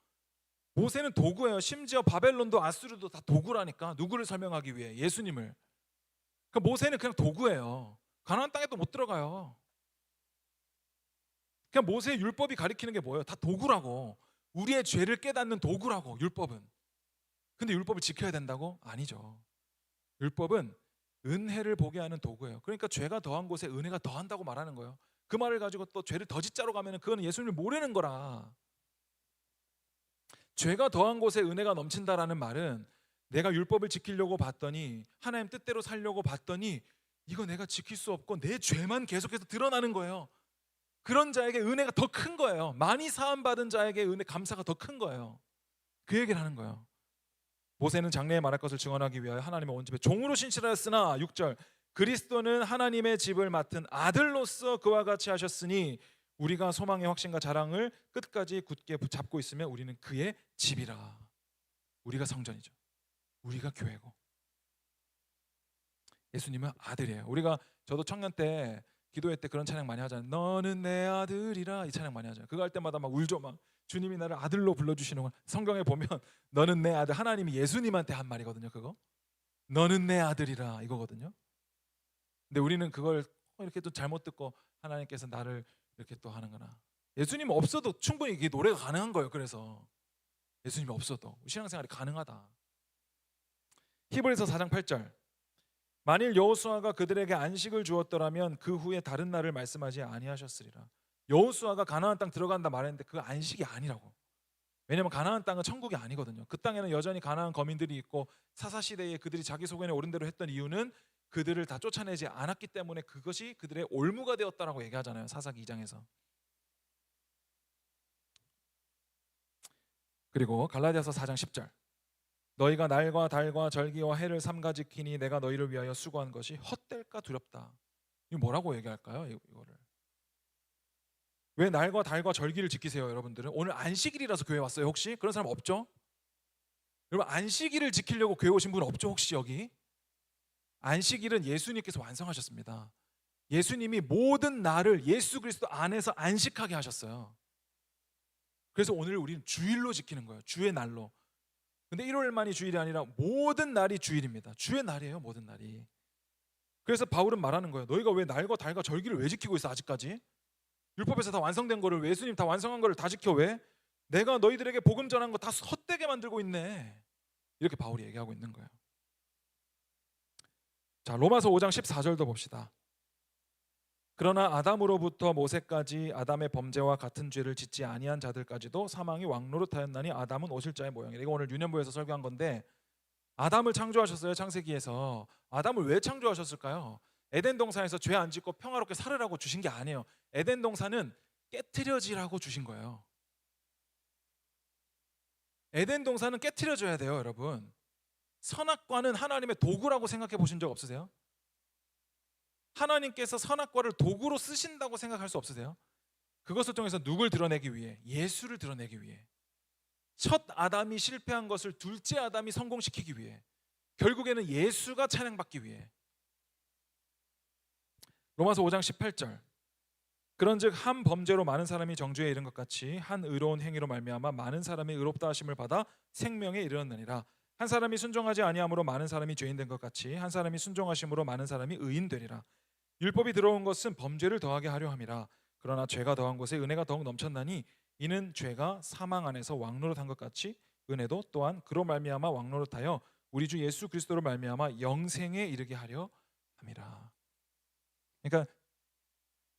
모세는 도구예요. 심지어 바벨론도 아수르도 다 도구라니까. 누구를 설명하기 위해? 예수님을. 그러니까 모세는 그냥 도구예요. 가나안 땅에도 못 들어가요. 그냥 모세의 율법이 가리키는 게 뭐예요? 다 도구라고. 우리의 죄를 깨닫는 도구라고, 율법은. 근데 율법을 지켜야 된다고? 아니죠. 율법은 은혜를 보게 하는 도구예요. 그러니까 죄가 더한 곳에 은혜가 더한다고 말하는 거예요. 그 말을 가지고 또 죄를 더 짓자로 가면 그거는 예수님을 모르는 거라. 죄가 더한 곳에 은혜가 넘친다라는 말은 내가 율법을 지키려고 봤더니, 하나님 뜻대로 살려고 봤더니 이거 내가 지킬 수 없고 내 죄만 계속해서 드러나는 거예요. 그런 자에게 은혜가 더 큰 거예요. 많이 사함받은 자에게 은혜, 감사가 더 큰 거예요. 그 얘기를 하는 거예요. 모세는 장래에 말할 것을 증언하기 위하여 하나님의 온 집에 종으로 신실하였으나 6절 그리스도는 하나님의 집을 맡은 아들로서 그와 같이 하셨으니 우리가 소망의 확신과 자랑을 끝까지 굳게 붙잡고 있으면 우리는 그의 집이라. 우리가 성전이죠. 우리가 교회고. 예수님은 아들이에요. 저도 청년 때 기도회 때 그런 찬양 많이 하잖아요. 너는 내 아들이라, 이 찬양 많이 하잖아요. 그거 할 때마다 막 울죠. 막 주님이 나를 아들로 불러주시는 거. 성경에 보면 너는 내 아들, 하나님이 예수님한테 한 말이거든요. 그거 너는 내 아들이라 이거거든요. 근데 우리는 그걸 이렇게 또 잘못 듣고 하나님께서 나를 이렇게 또 하는구나. 예수님 없어도 충분히 이게 노래가 가능한 거예요. 그래서 예수님이 없어도 신앙생활이 가능하다. 히브리서 4장 8절 만일 여호수아가 그들에게 안식을 주었더라면 그 후에 다른 날을 말씀하지 아니하셨으리라. 여호수아가 가나안 땅 들어간다 말했는데 그 안식이 아니라고. 왜냐하면 가나안 땅은 천국이 아니거든요. 그 땅에는 여전히 가나안 거민들이 있고 사사시대에 그들이 자기 소견에 옳은 대로 했던 이유는 그들을 다 쫓아내지 않았기 때문에 그것이 그들의 올무가 되었다라고 얘기하잖아요. 사사기 2장에서. 그리고 갈라디아서 4장 10절 너희가 날과 달과 절기와 해를 삼가 지키니 내가 너희를 위하여 수고한 것이 헛될까 두렵다. 이거 뭐라고 얘기할까요? 이거를 왜 날과 달과 절기를 지키세요? 여러분들은 오늘 안식일이라서 교회 왔어요? 혹시 그런 사람 없죠? 여러분 안식일을 지키려고 교회 오신 분 없죠? 혹시 여기? 안식일은 예수님께서 완성하셨습니다. 예수님이 모든 날을 예수 그리스도 안에서 안식하게 하셨어요. 그래서 오늘 우리는 주일로 지키는 거예요. 주의 날로. 근데 일요일만이 주일이 아니라 모든 날이 주일입니다. 주의 날이에요. 모든 날이. 그래서 바울은 말하는 거예요. 너희가 왜 날과 달과 절기를 왜 지키고 있어 아직까지? 율법에서 다 완성된 거를 왜, 예수님 다 완성한 거를 다 지켜 왜? 내가 너희들에게 복음 전한 거 다 헛되게 만들고 있네. 이렇게 바울이 얘기하고 있는 거예요. 자, 로마서 5장 14절도 봅시다. 그러나 아담으로부터 모세까지 아담의 범죄와 같은 죄를 짓지 아니한 자들까지도 사망이 왕노릇하였나니 아담은 오실자의 모형이라. 이거 오늘 유년부에서 설교한 건데, 아담을 창조하셨어요. 창세기에서. 아담을 왜 창조하셨을까요? 에덴 동산에서 죄 안 짓고 평화롭게 살으라고 주신 게 아니에요. 에덴 동산은 깨트려지라고 주신 거예요. 에덴 동산은 깨트려져야 돼요, 여러분. 선악과는 하나님의 도구라고 생각해 보신 적 없으세요? 하나님께서 선악과를 도구로 쓰신다고 생각할 수 없으세요? 그것을 통해서 누굴 드러내기 위해? 예수를 드러내기 위해. 첫 아담이 실패한 것을 둘째 아담이 성공시키기 위해. 결국에는 예수가 찬양받기 위해. 로마서 5장 18절. 그런즉 한 범죄로 많은 사람이 정죄에 이른 것 같이 한 의로운 행위로 말미암아 많은 사람이 의롭다 하심을 받아 생명에 이르렀느니라. 한 사람이 순종하지 아니함으로 많은 사람이 죄인 된 것 같이 한 사람이 순종하심으로 많은 사람이 의인 되리라. 율법이 들어온 것은 범죄를 더하게 하려 함이라. 그러나 죄가 더한 곳에 은혜가 더욱 넘쳤나니 이는 죄가 사망 안에서 왕노릇한 것 같이 은혜도 또한 그로 말미암아 왕노릇하여 우리 주 예수 그리스도로 말미암아 영생에 이르게 하려 함이라. 그러니까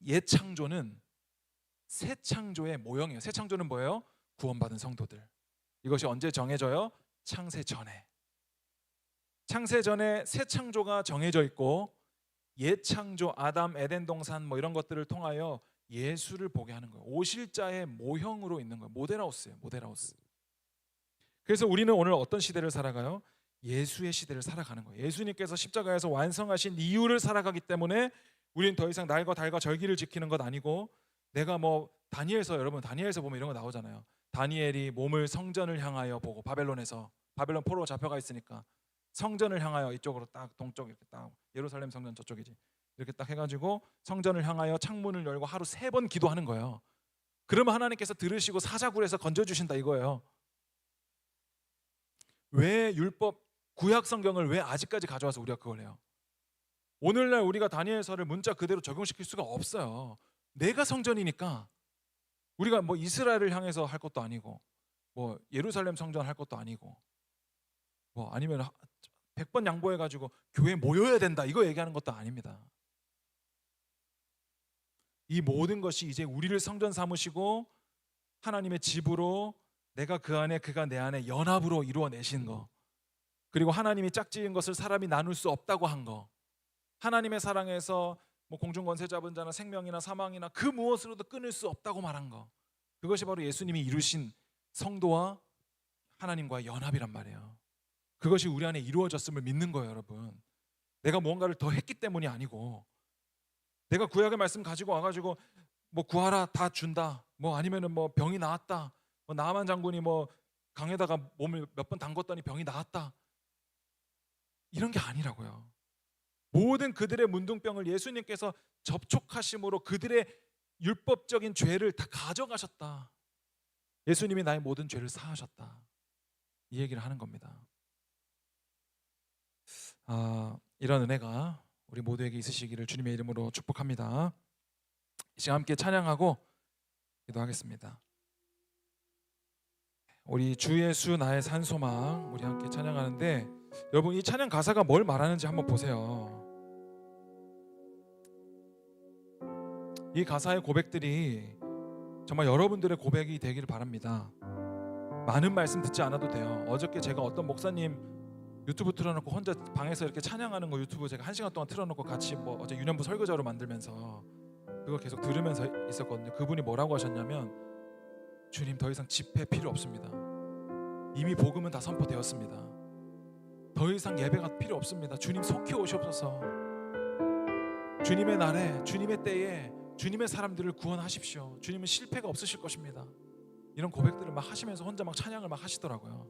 옛 창조는 새 창조의 모형이에요. 새 창조는 뭐예요? 구원받은 성도들. 이것이 언제 정해져요? 창세 전에. 창세 전에 새 창조가 정해져 있고 옛 창조 아담 에덴 동산 뭐 이런 것들을 통하여 예수를 보게 하는 거예요. 오실자의 모형으로 있는 거예요. 모델하우스예요. 모델하우스. 그래서 우리는 오늘 어떤 시대를 살아가요? 예수의 시대를 살아가는 거예요. 예수님께서 십자가에서 완성하신 이유를 살아가기 때문에 우리는 더 이상 날과 달과 절기를 지키는 것 아니고, 내가 뭐 다니엘서, 여러분 다니엘서 보면 이런 거 나오잖아요. 다니엘이 몸을 성전을 향하여 보고, 바벨론에서 바벨론 포로로 잡혀가 있으니까 성전을 향하여 이쪽으로 딱 동쪽 이렇게 딱, 예루살렘 성전 저쪽이지, 이렇게 딱 해가지고 성전을 향하여 창문을 열고 하루 3번 기도하는 거예요. 그러면 하나님께서 들으시고 사자굴에서 건져주신다 이거예요. 왜 율법 구약 성경을 왜 아직까지 가져와서 우리가 그걸 해요? 오늘날 우리가 다니엘서를 문자 그대로 적용시킬 수가 없어요. 내가 성전이니까. 우리가 뭐 이스라엘을 향해서 할 것도 아니고, 뭐 예루살렘 성전 할 것도 아니고, 뭐 아니면 100번 양보해가지고 교회에 모여야 된다 이거 얘기하는 것도 아닙니다. 이 모든 것이 이제 우리를 성전 삼으시고 하나님의 집으로, 내가 그 안에 그가 내 안에 연합으로 이루어내신 거, 그리고 하나님이 짝지은 것을 사람이 나눌 수 없다고 한 거, 하나님의 사랑에서 뭐 공중권세 잡은 자나 생명이나 사망이나 그 무엇으로도 끊을 수 없다고 말한 거, 그것이 바로 예수님이 이루신 성도와 하나님과의 연합이란 말이에요. 그것이 우리 안에 이루어졌음을 믿는 거예요, 여러분. 내가 무언가를 더 했기 때문이 아니고, 내가 구약의 말씀 가지고 와가지고 뭐 구하라 다 준다, 뭐 아니면은 뭐 병이 나았다, 뭐 나만 장군이 뭐 강에다가 몸을 몇 번 담궜더니 병이 나았다, 이런 게 아니라고요. 모든 그들의 문둥병을 예수님께서 접촉하심으로 그들의 율법적인 죄를 다 가져가셨다. 예수님이 나의 모든 죄를 사하셨다. 이 얘기를 하는 겁니다. 이런 은혜가 우리 모두에게 있으시기를 주님의 이름으로 축복합니다. 이 시간 함께 찬양하고 기도하겠습니다. 우리 주 예수 나의 산소망, 우리 함께 찬양하는데, 여러분 이 찬양 가사가 뭘 말하는지 한번 보세요. 이 가사의 고백들이 정말 여러분들의 고백이 되기를 바랍니다. 많은 말씀 듣지 않아도 돼요. 어저께 제가 어떤 목사님 유튜브 틀어놓고 혼자 방에서 이렇게 찬양하는 거 유튜브 제가 1시간 동안 틀어놓고 같이 뭐 어제 유년부 설교자로 만들면서 그거 계속 들으면서 있었거든요. 그분이 뭐라고 하셨냐면, 주님 더 이상 집회 필요 없습니다. 이미 복음은 다 선포되었습니다. 더 이상 예배가 필요 없습니다. 주님 속히 오시옵소서. 주님의 날에, 주님의 때에 주님의 사람들을 구원하십시오. 주님은 실패가 없으실 것입니다. 이런 고백들을 막 하시면서 혼자 막 찬양을 막 하시더라고요.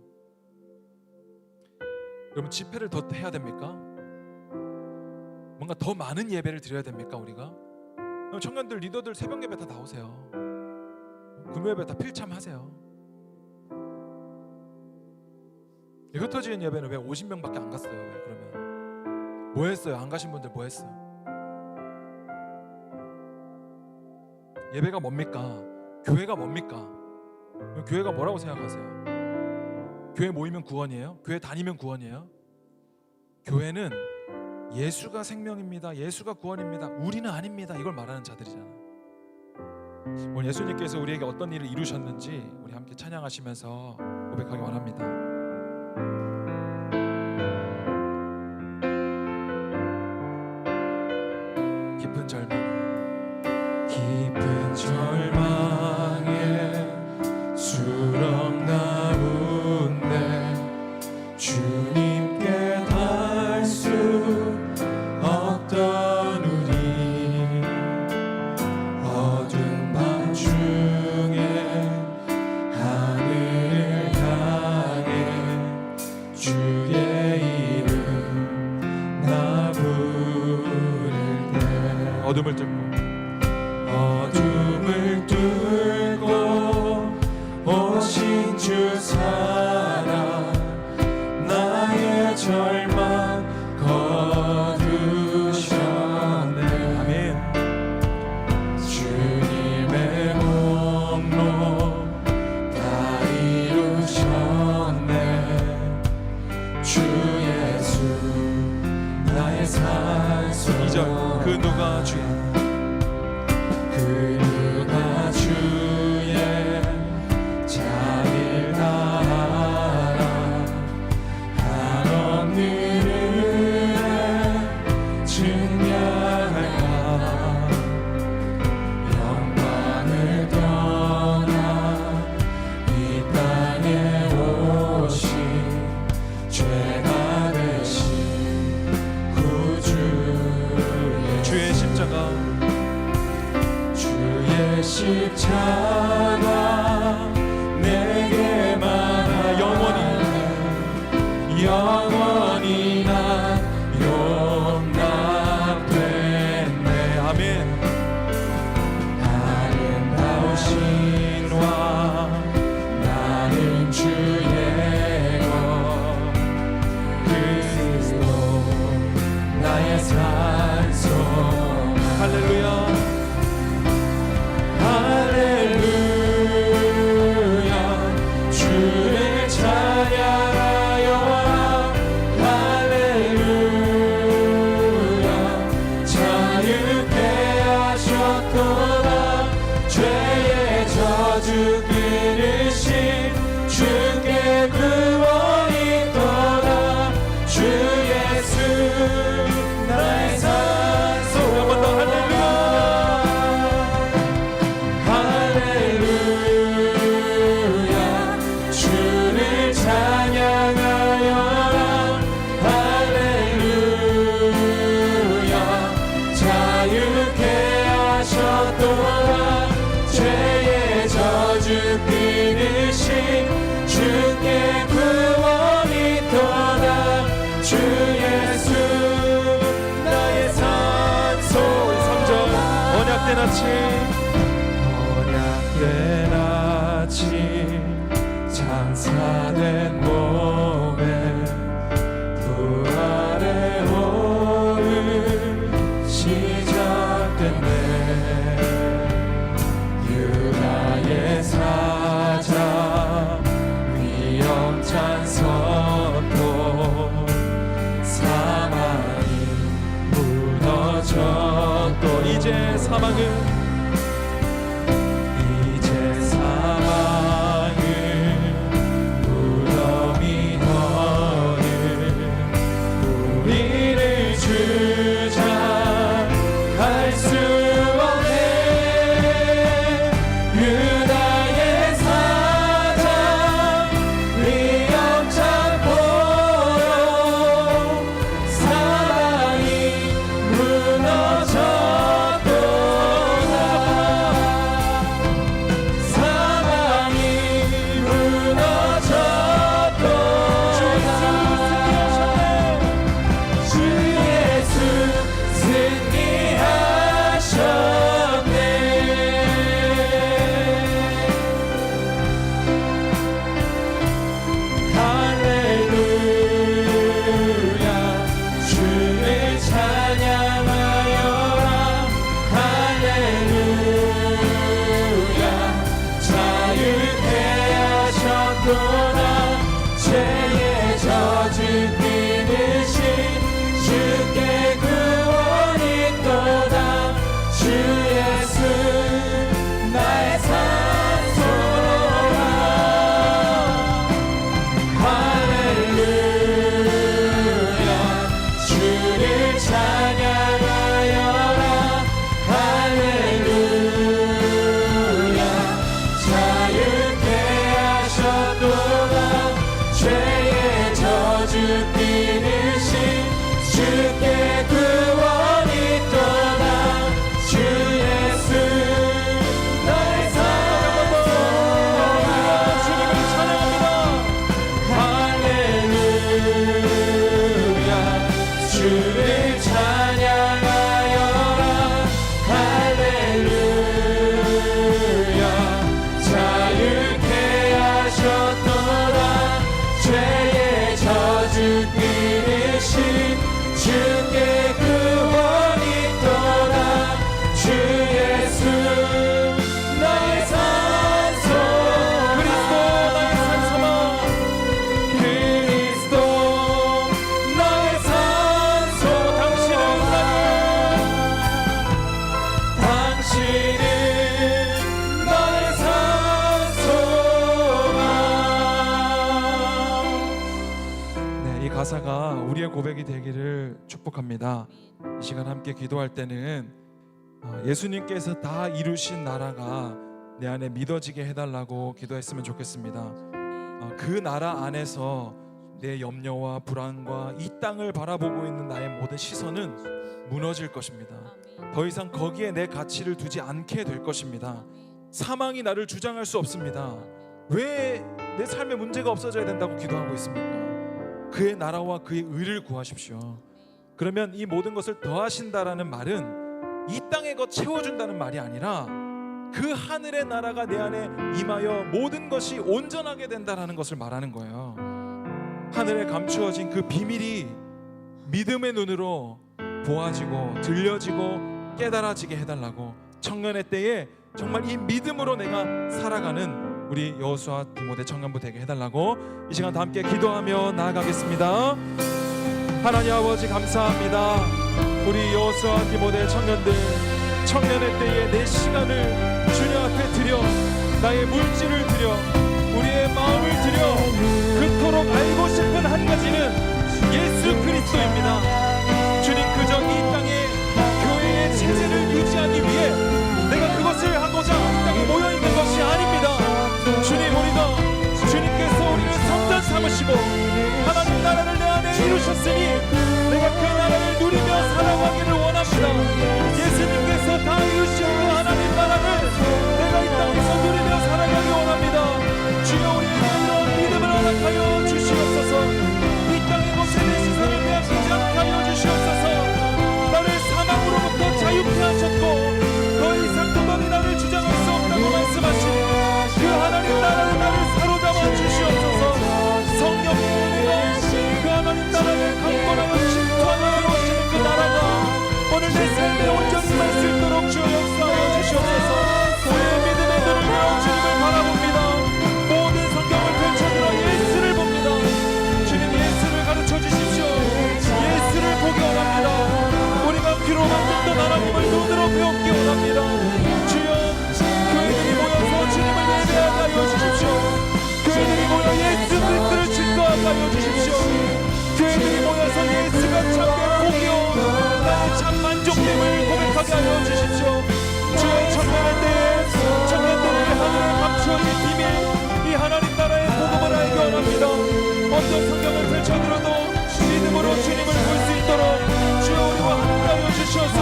여러분 집회를 더 해야 됩니까? 뭔가 더 많은 예배를 드려야 됩니까 우리가? 청년들, 리더들 새벽 예배 다 나오세요. 금요 예배 다 필참하세요. 흩어지는 예배는 왜 50명밖에 안 갔어요? 왜 그러면? 뭐 했어요? 안 가신 분들 뭐 했어요? 예배가 뭡니까? 교회가 뭡니까? 교회가 뭐라고 생각하세요? 교회 모이면 구원이에요? 교회 다니면 구원이에요? 교회는 예수가 생명입니다. 예수가 구원입니다. 우리는 아닙니다. 이걸 말하는 자들이잖아. 오늘 예수님께서 우리에게 어떤 일을 이루셨는지 우리 함께 찬양하시면서 고백하기 원합니다. 깊은 절망에 수렁 가운데 주님께 닿을 수 없던 우리 어두운 밤중에 하늘을 향해 주의 이름 나 부를 때 어둠을 뚫고 오신 주 사랑 나의 절망 거두셨네. 아멘. 주님의 공로 다 이루셨네. 주 예수 나의 산소. 2절 그 누가 주의 자비를 다하라 한없는 은혜 증량할까 영광을 떠나 이 땅에 오신 죄가 되신 구주의 주의 십자가 내게만 영원히 난 용납됐네. 아멘. 아름다우신 왕 나는 주의 것 그리스도 나의 산소. 할렐루야. 할렐루야 주를 찬양하여 할렐루야 자유케 하셨도다 죄의 저주 끊으신 주께 구원이 있도다 주 예수 나의 산소. 한 번 더 할렐루야. 죄의 저주 끊으신 주께 구원이 있도다 주 예수 나의 산소. 3절 언약된 아침 장사된 몸에 부활의 오늘 시작됐네. 유다의 사자 위험찬 선포 사망이 무너졌고 이제 사망은 무덤이 허는 우리를 주장할 수 없네. 유다의 사자 위험찬 포로 사랑이 무너졌도다 감사가 우리의 고백이 되기를 축복합니다. 이 시간 함께 기도할 때는 예수님께서 다 이루신 나라가 내 안에 믿어지게 해달라고 기도했으면 좋겠습니다. 그 나라 안에서 내 염려와 불안과 이 땅을 바라보고 있는 나의 모든 시선은 무너질 것입니다. 더 이상 거기에 내 가치를 두지 않게 될 것입니다. 사망이 나를 주장할 수 없습니다. 왜 내 삶에 문제가 없어져야 된다고 기도하고 있습니까? 그의 나라와 그의 의를 구하십시오. 그러면 이 모든 것을 더하신다라는 말은 이 땅의 것 채워준다는 말이 아니라 그 하늘의 나라가 내 안에 임하여 모든 것이 온전하게 된다라는 것을 말하는 거예요. 하늘에 감추어진 그 비밀이 믿음의 눈으로 보아지고 들려지고 깨달아지게 해달라고, 청년의 때에 정말 이 믿음으로 내가 살아가는 우리 여호수아 디모데 청년부 되게 해달라고 이 시간 다 함께 기도하며 나아가겠습니다. 하나님 아버지 감사합니다. 우리 여호수아 디모데 청년들, 청년의 때에 내 시간을 주님 앞에 드려, 나의 물질을 드려, 우리의 마음을 드려 그토록 알고 싶은 한 가지는 예수 그리스도입니다. 주님, 그저 이 땅에 교회의 체제를 유지하기 위해 내가 그것을 하고자 이 땅에 모여있는 것이 아닙니다. 주님, 우리가 주님께서 우리를 성전 삼으시고 하나님 나라를 내 안에 이루셨으니 내가 그 나라를 누리며 살아가기를 원합니다. 예수님께서 다 이루신 그 하나님 나라를 내가 이 땅에서 누리며 살아가기 원합니다. 주여, 우리에게 이런 믿음을 허락하여 주시옵소서. 이 땅의 것에 내 시선을 빼앗기지 않게 하여 주시옵소서. 나를 사망으로부터 자유케 하셨고 더 이상 도망이 나를 주장할 수 없다고 말씀하신 그 하나님 나라를 나를 사로잡아 주시옵소서. 성령의 은혜가 그 하나님 나라를 강권하여 침투하여 오시는 그 나라가 오늘 내 삶에 온전히 임할 수 있도록 주여 역사하여 주시옵소서. 우리의 믿음의 눈을 열어 주님을 바라봅니다. 모든 성경을 펼쳐들어 예수를 봅니다. 주님, 예수를 가르쳐 주십시오. 예수를 보기 원합니다. 우리가 귀로만 듣던 하나님을 눈으로 배우기 원합니다. 주여, 교회들이 모여서 주님을 예배하게 하여 주십시오. 교회들이 모여 예수 그리스도를 증거하게 하여 주십시오. 교회들이 모여서 예수가 참된 복이요 나의 참 만족됨을 고백하게 하여 주십시오. 주의 청년할 때에 청년들이 하늘에 감추어진 비밀, 이 하나님 나라의 복음을 알기 원합니다. 어떤 성경을 펼쳐들어도 믿음으로 주님을 볼 수 있도록 주여 우리와 함께 하여 주셔서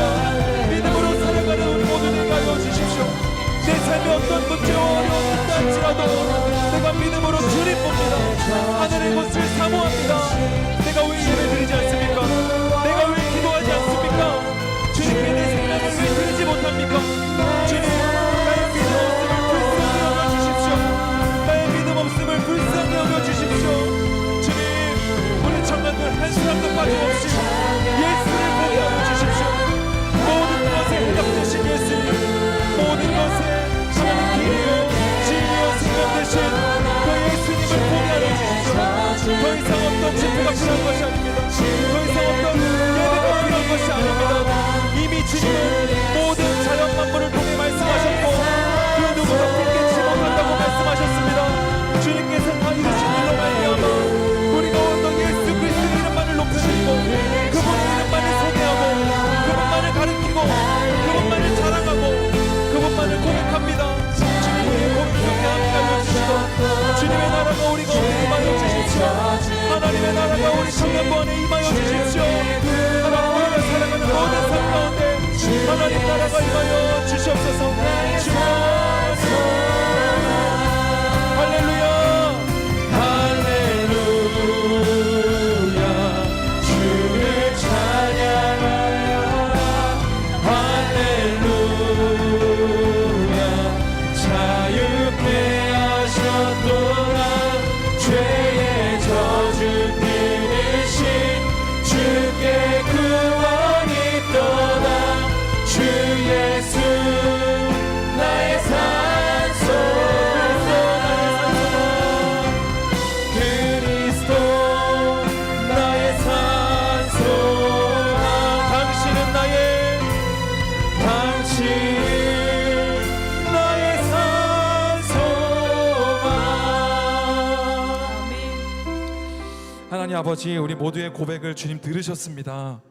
믿음으로 살아가는 우리 모두에게 하여 주십시오. 내 삶에 어떤 문제와 어려움이 있다 할지라도 내가 믿음으로 주님 봅니다. 하늘의 것을 사모합니다. 내가 왜 예배드리지 않습니까? 내가 왜 기도하지 않습니까? 주님께 내 생명을 왜 드리지 못합니까? 주님, 나의 믿음 없음을 불쌍히 여겨주십시오. 나의 믿음 없음을 불쌍히 여겨주십시오. 주님, 우리 청년들 한 사람도 빠짐없이 예수를 보게 하여 주십시오. 모든 것에 해답 되신 예수님, 모든 것에 하나님 길이요 진리요 생명 되신 그 예수님을 보게 하여 주십시오. 더 이상 어떤 집회가 필요한 것이 아닙니다. 더 이상 어떤 예배가 필요한 것이 아닙니다. 이미 주님은 모든 자연 만물을 통해 말씀하셨고 그 누구도 깨닫지 못한다고 말씀하셨습니다. 주님께서 다 이루신 일로 말미암아 우리가 오늘 예수 그리스도의 이름만을 높여드리고 그분의 이름만을 소개하고 그분만을 가르치고 그분만을 자랑하고 그분만을 고백합니다. 주님, 우리의 고백성에 함께하여 주시고 주님의 나라가 우리가 오게 임하여 주십시오. 하나님의 나라가 우리 청년부 안에 임하여 주십시오. 하나님, 우리가 살아가는 모든 삶 가운데 하나님 나라가 임하여 주시옵소서. 주여, 할렐루야, 할렐루야, 주를 찬양하여라. 할렐루야, 자유케 하셨도다. 죄의 저주 끊으신 주께 구원이 있도다. 주 예수 나의 산소, 그리스도 나의 산소라. 당신은 당신 나의 산소라. 하나님 하나님 아버지, 우리 모두의 고백을 주님 들으셨습니다.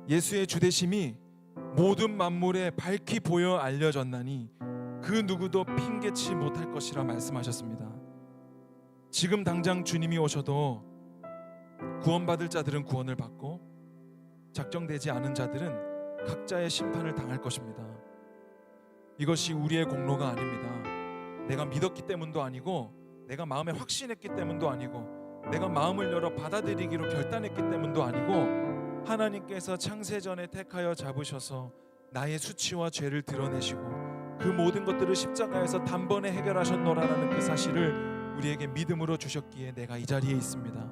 예수의 주되심이 모든 만물에 밝히 보여 알려졌나니 그 누구도 핑계치 못할 것이라 말씀하셨습니다. 지금 당장 주님이 오셔도 구원받을 자들은 구원을 받고 작정되지 않은 자들은 각자의 심판을 당할 것입니다. 이것이 우리의 공로가 아닙니다. 내가 믿었기 때문도 아니고, 내가 마음에 확신했기 때문도 아니고, 내가 마음을 열어 받아들이기로 결단했기 때문도 아니고, 하나님께서 창세전에 택하여 잡으셔서 나의 수치와 죄를 드러내시고 그 모든 것들을 십자가에서 단번에 해결하셨노라라는 그 사실을 우리에게 믿음으로 주셨기에 내가 이 자리에 있습니다.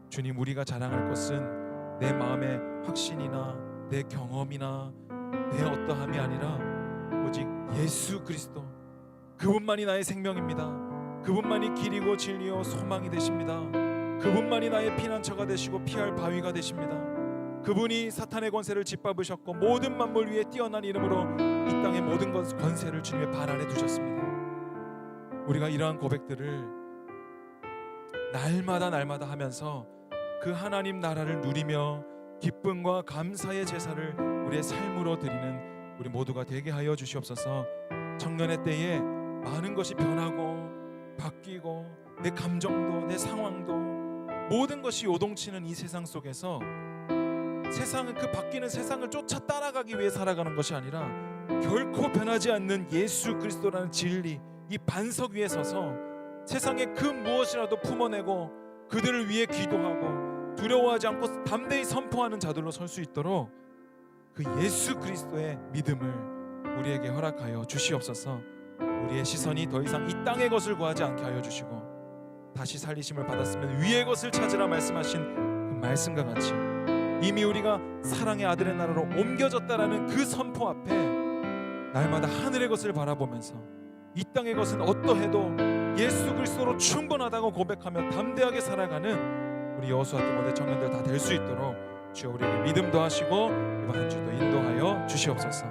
주님, 우리가 자랑할 것은 내 마음의 확신이나 내 경험이나 내 어떠함이 아니라 오직 예수 그리스도, 그분만이 나의 생명입니다. 그분만이 길이고 진리요 소망이 되십니다. 그분만이 나의 피난처가 되시고 피할 바위가 되십니다. 그분이 사탄의 권세를 짓밟으셨고 모든 만물 위에 뛰어난 이름으로 이 땅의 모든 권세를 주님의 발 아래 두셨습니다. 우리가 이러한 고백들을 날마다 하면서 그 하나님 나라를 누리며 기쁨과 감사의 제사를 우리의 삶으로 드리는 우리 모두가 되게 하여 주시옵소서. 청년의 때에 많은 것이 변하고 바뀌고 내 감정도 내 상황도 모든 것이 요동치는 이 세상 속에서 세상은 그 바뀌는 세상을 쫓아 따라가기 위해 살아가는 것이 아니라 결코 변하지 않는 예수 그리스도라는 진리, 이 반석 위에 서서 세상의 그 무엇이라도 품어내고 그들을 위해 기도하고 두려워하지 않고 담대히 선포하는 자들로 설 수 있도록 그 예수 그리스도의 믿음을 우리에게 허락하여 주시옵소서. 우리의 시선이 더 이상 이 땅의 것을 구하지 않게 하여 주시고 다시 살리심을 받았으면 위의 것을 찾으라 말씀하신 그 말씀과 같이 이미 우리가 사랑의 아들의 나라로 옮겨졌다라는 그 선포 앞에 날마다 하늘의 것을 바라보면서 이 땅의 것은 어떠해도 예수 그리스도로 충분하다고 고백하며 담대하게 살아가는 우리 여호수아 디모데 청년들 다 될 수 있도록 주여 우리에게 믿음도 하시고 이번 한 주도 인도하여 주시옵소서.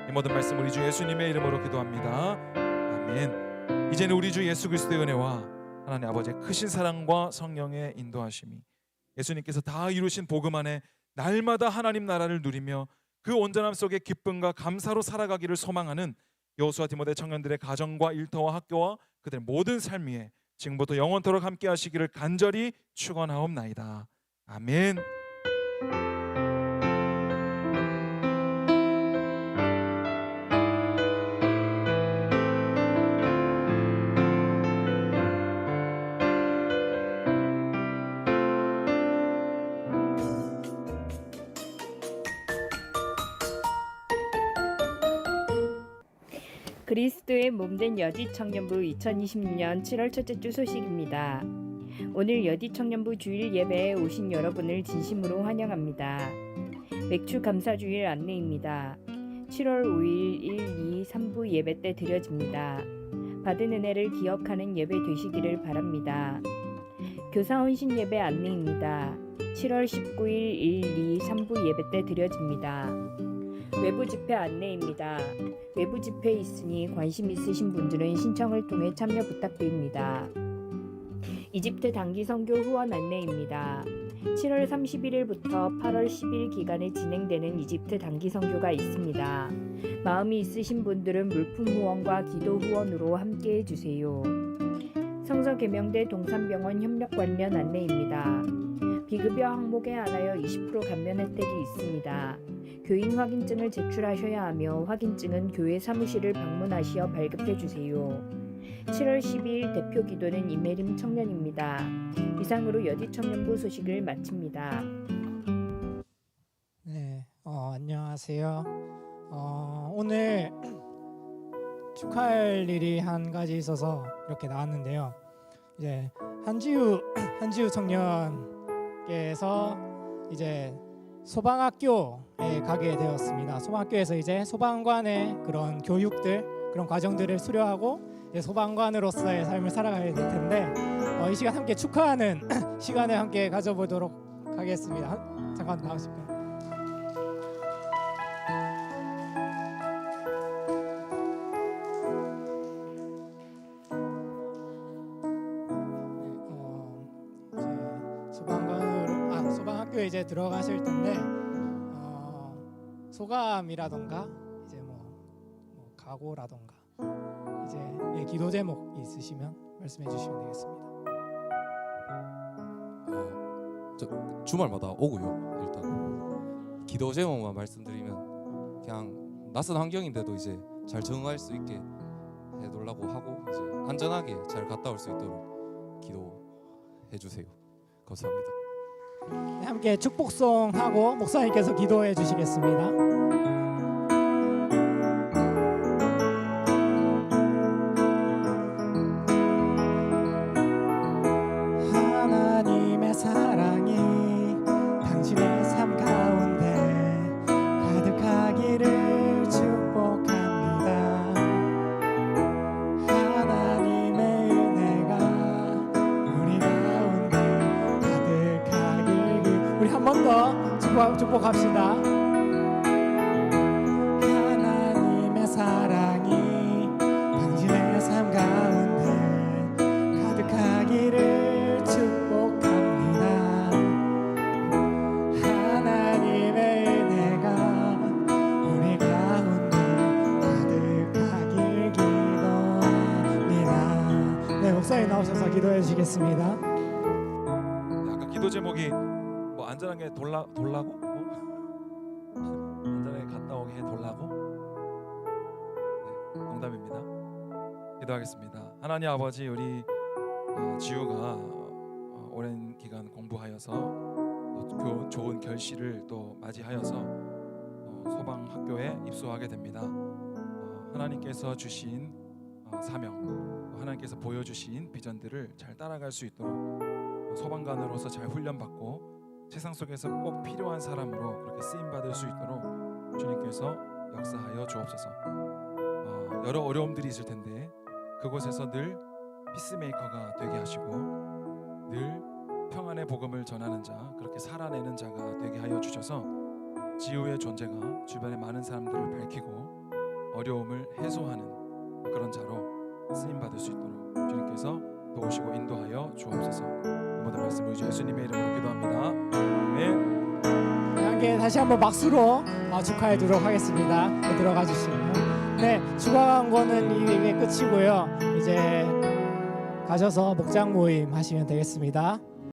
이 모든 말씀 우리 주 예수님의 이름으로 기도합니다. 아멘. 이제는 우리 주 예수 그리스도의 은혜와 하나님 아버지의 크신 사랑과 성령의 인도하심이 예수님께서 다 이루신 복음 안에 날마다 하나님 나라를 누리며 그 온전함 속에 기쁨과 감사로 살아가기를 소망하는 여호수아 디모데 청년들의 가정과 일터와 학교와 그들의 모든 삶 위에 지금부터 영원토록 함께 하시기를 간절히 축원하옵나이다. 아멘. 그리스도의 몸된 여디 청년부 2026년 7월 첫째 주 소식입니다. 오늘 여디 청년부 주일 예배에 오신 여러분을 진심으로 환영합니다. 맥주 감사 주일 안내입니다. 7월 5일 1, 2, 3부 예배 때 드려집니다. 받은 은혜를 기억하는 예배 되시기를 바랍니다. 교사 혼신 예배 안내입니다. 7월 19일 1, 2, 3부 예배 때 드려집니다. 외부 집회 안내입니다. 외부 집회 있으니 관심 있으신 분들은 신청을 통해 참여 부탁드립니다. 이집트 단기 선교 후원 안내입니다. 7월 31일부터 8월 10일 기간에 진행되는 이집트 단기 선교가 있습니다. 마음이 있으신 분들은 물품 후원과 기도 후원으로 함께해 주세요. 성서 계명대 동산병원 협력 관련 안내입니다. 비급여 항목에 한하여 20% 감면 혜택이 있습니다. 교인 확인증을 제출하셔야 하며 확인증은 교회 사무실을 방문하시어 발급해 주세요. 7월 12일 대표 기도는 이메림 청년입니다. 이상으로 여디 청년부 소식을 마칩니다. 네, 안녕하세요. 오늘 축하할 일이 한 가지 있어서 이렇게 나왔는데요. 이제 한지우 청년께서 이제 소방학교에 가게 되었습니다. 소방학교에서 이제 소방관의 그런 교육들, 그런 과정들을 수료하고 이제 소방관으로서의 삶을 살아가야 될 텐데 이 시간 함께 축하하는 시간을 함께 가져보도록 하겠습니다. 잠깐 나오실까요? 학교에 이제 들어가실 텐데 소감이라던가 이제 뭐 각오라던가 이제 기도 제목 있으시면 말씀해 주시면 되겠습니다. 저 주말마다 오고요. 일단 기도 제목만 말씀드리면 그냥 낯선 환경인데도 이제 잘 적응할 수 있게 해놓으려고 하고 이제 안전하게 잘 갔다 올 수 있도록 기도해 주세요. 감사합니다. 네, 함께 축복송 하고 목사님께서 기도해 주시겠습니다. 하나님의 사랑이 당신의 삶 가운데 가득하기를 축복합니다. 하나님의 은혜가 우리 가운데 가득하길 우리 한 번 더 축복합시다. 하나님의 사랑이 당신의 삶 가운데 가득하기를 축복합니다. 하나님의 은혜가 우리 가운데 가득하길 기도합니다. 네, 목사님 나오셔서 기도해 주시겠습니다. 네, 아까 기도 제목이 뭐 안전하게 돌라고? 안전하게 갔다 오게 돌라고? 네, 농담입니다. 기도하겠습니다. 하나님 아버지, 우리 지우가 오랜 기간 공부하여서 또 좋은 결실을 또 맞이하여서 소방 학교에 입소하게 됩니다. 하나님께서 주신 사명, 하나님께서 보여주신 비전들을 잘 따라갈 수 있도록 소방관으로서 잘 훈련받고 세상 속에서 꼭 필요한 사람으로 그렇게 쓰임 받을 수 있도록 주님께서 역사하여 주옵소서. 여러 어려움들이 있을 텐데 그곳에서 늘 피스메이커가 되게 하시고 늘 평안의 복음을 전하는 자, 그렇게 살아내는 자가 되게 하여 주셔서 지우의 존재가 주변의 많은 사람들을 밝히고 어려움을 해소하는 그런 자로 쓰임 받을 수 있도록 주님께서 도우시고 인도하여 주옵소서. 모든 말씀 우리 주 예수님의 이름으로 기도합니다. 아멘. 네, 함께 다시 한번 박수로 축하해 드리도록 하겠습니다. 네, 들어가 주시고요. 네, 추가 광고는 이게 끝이고요. 이제 가셔서 목장 모임 하시면 되겠습니다.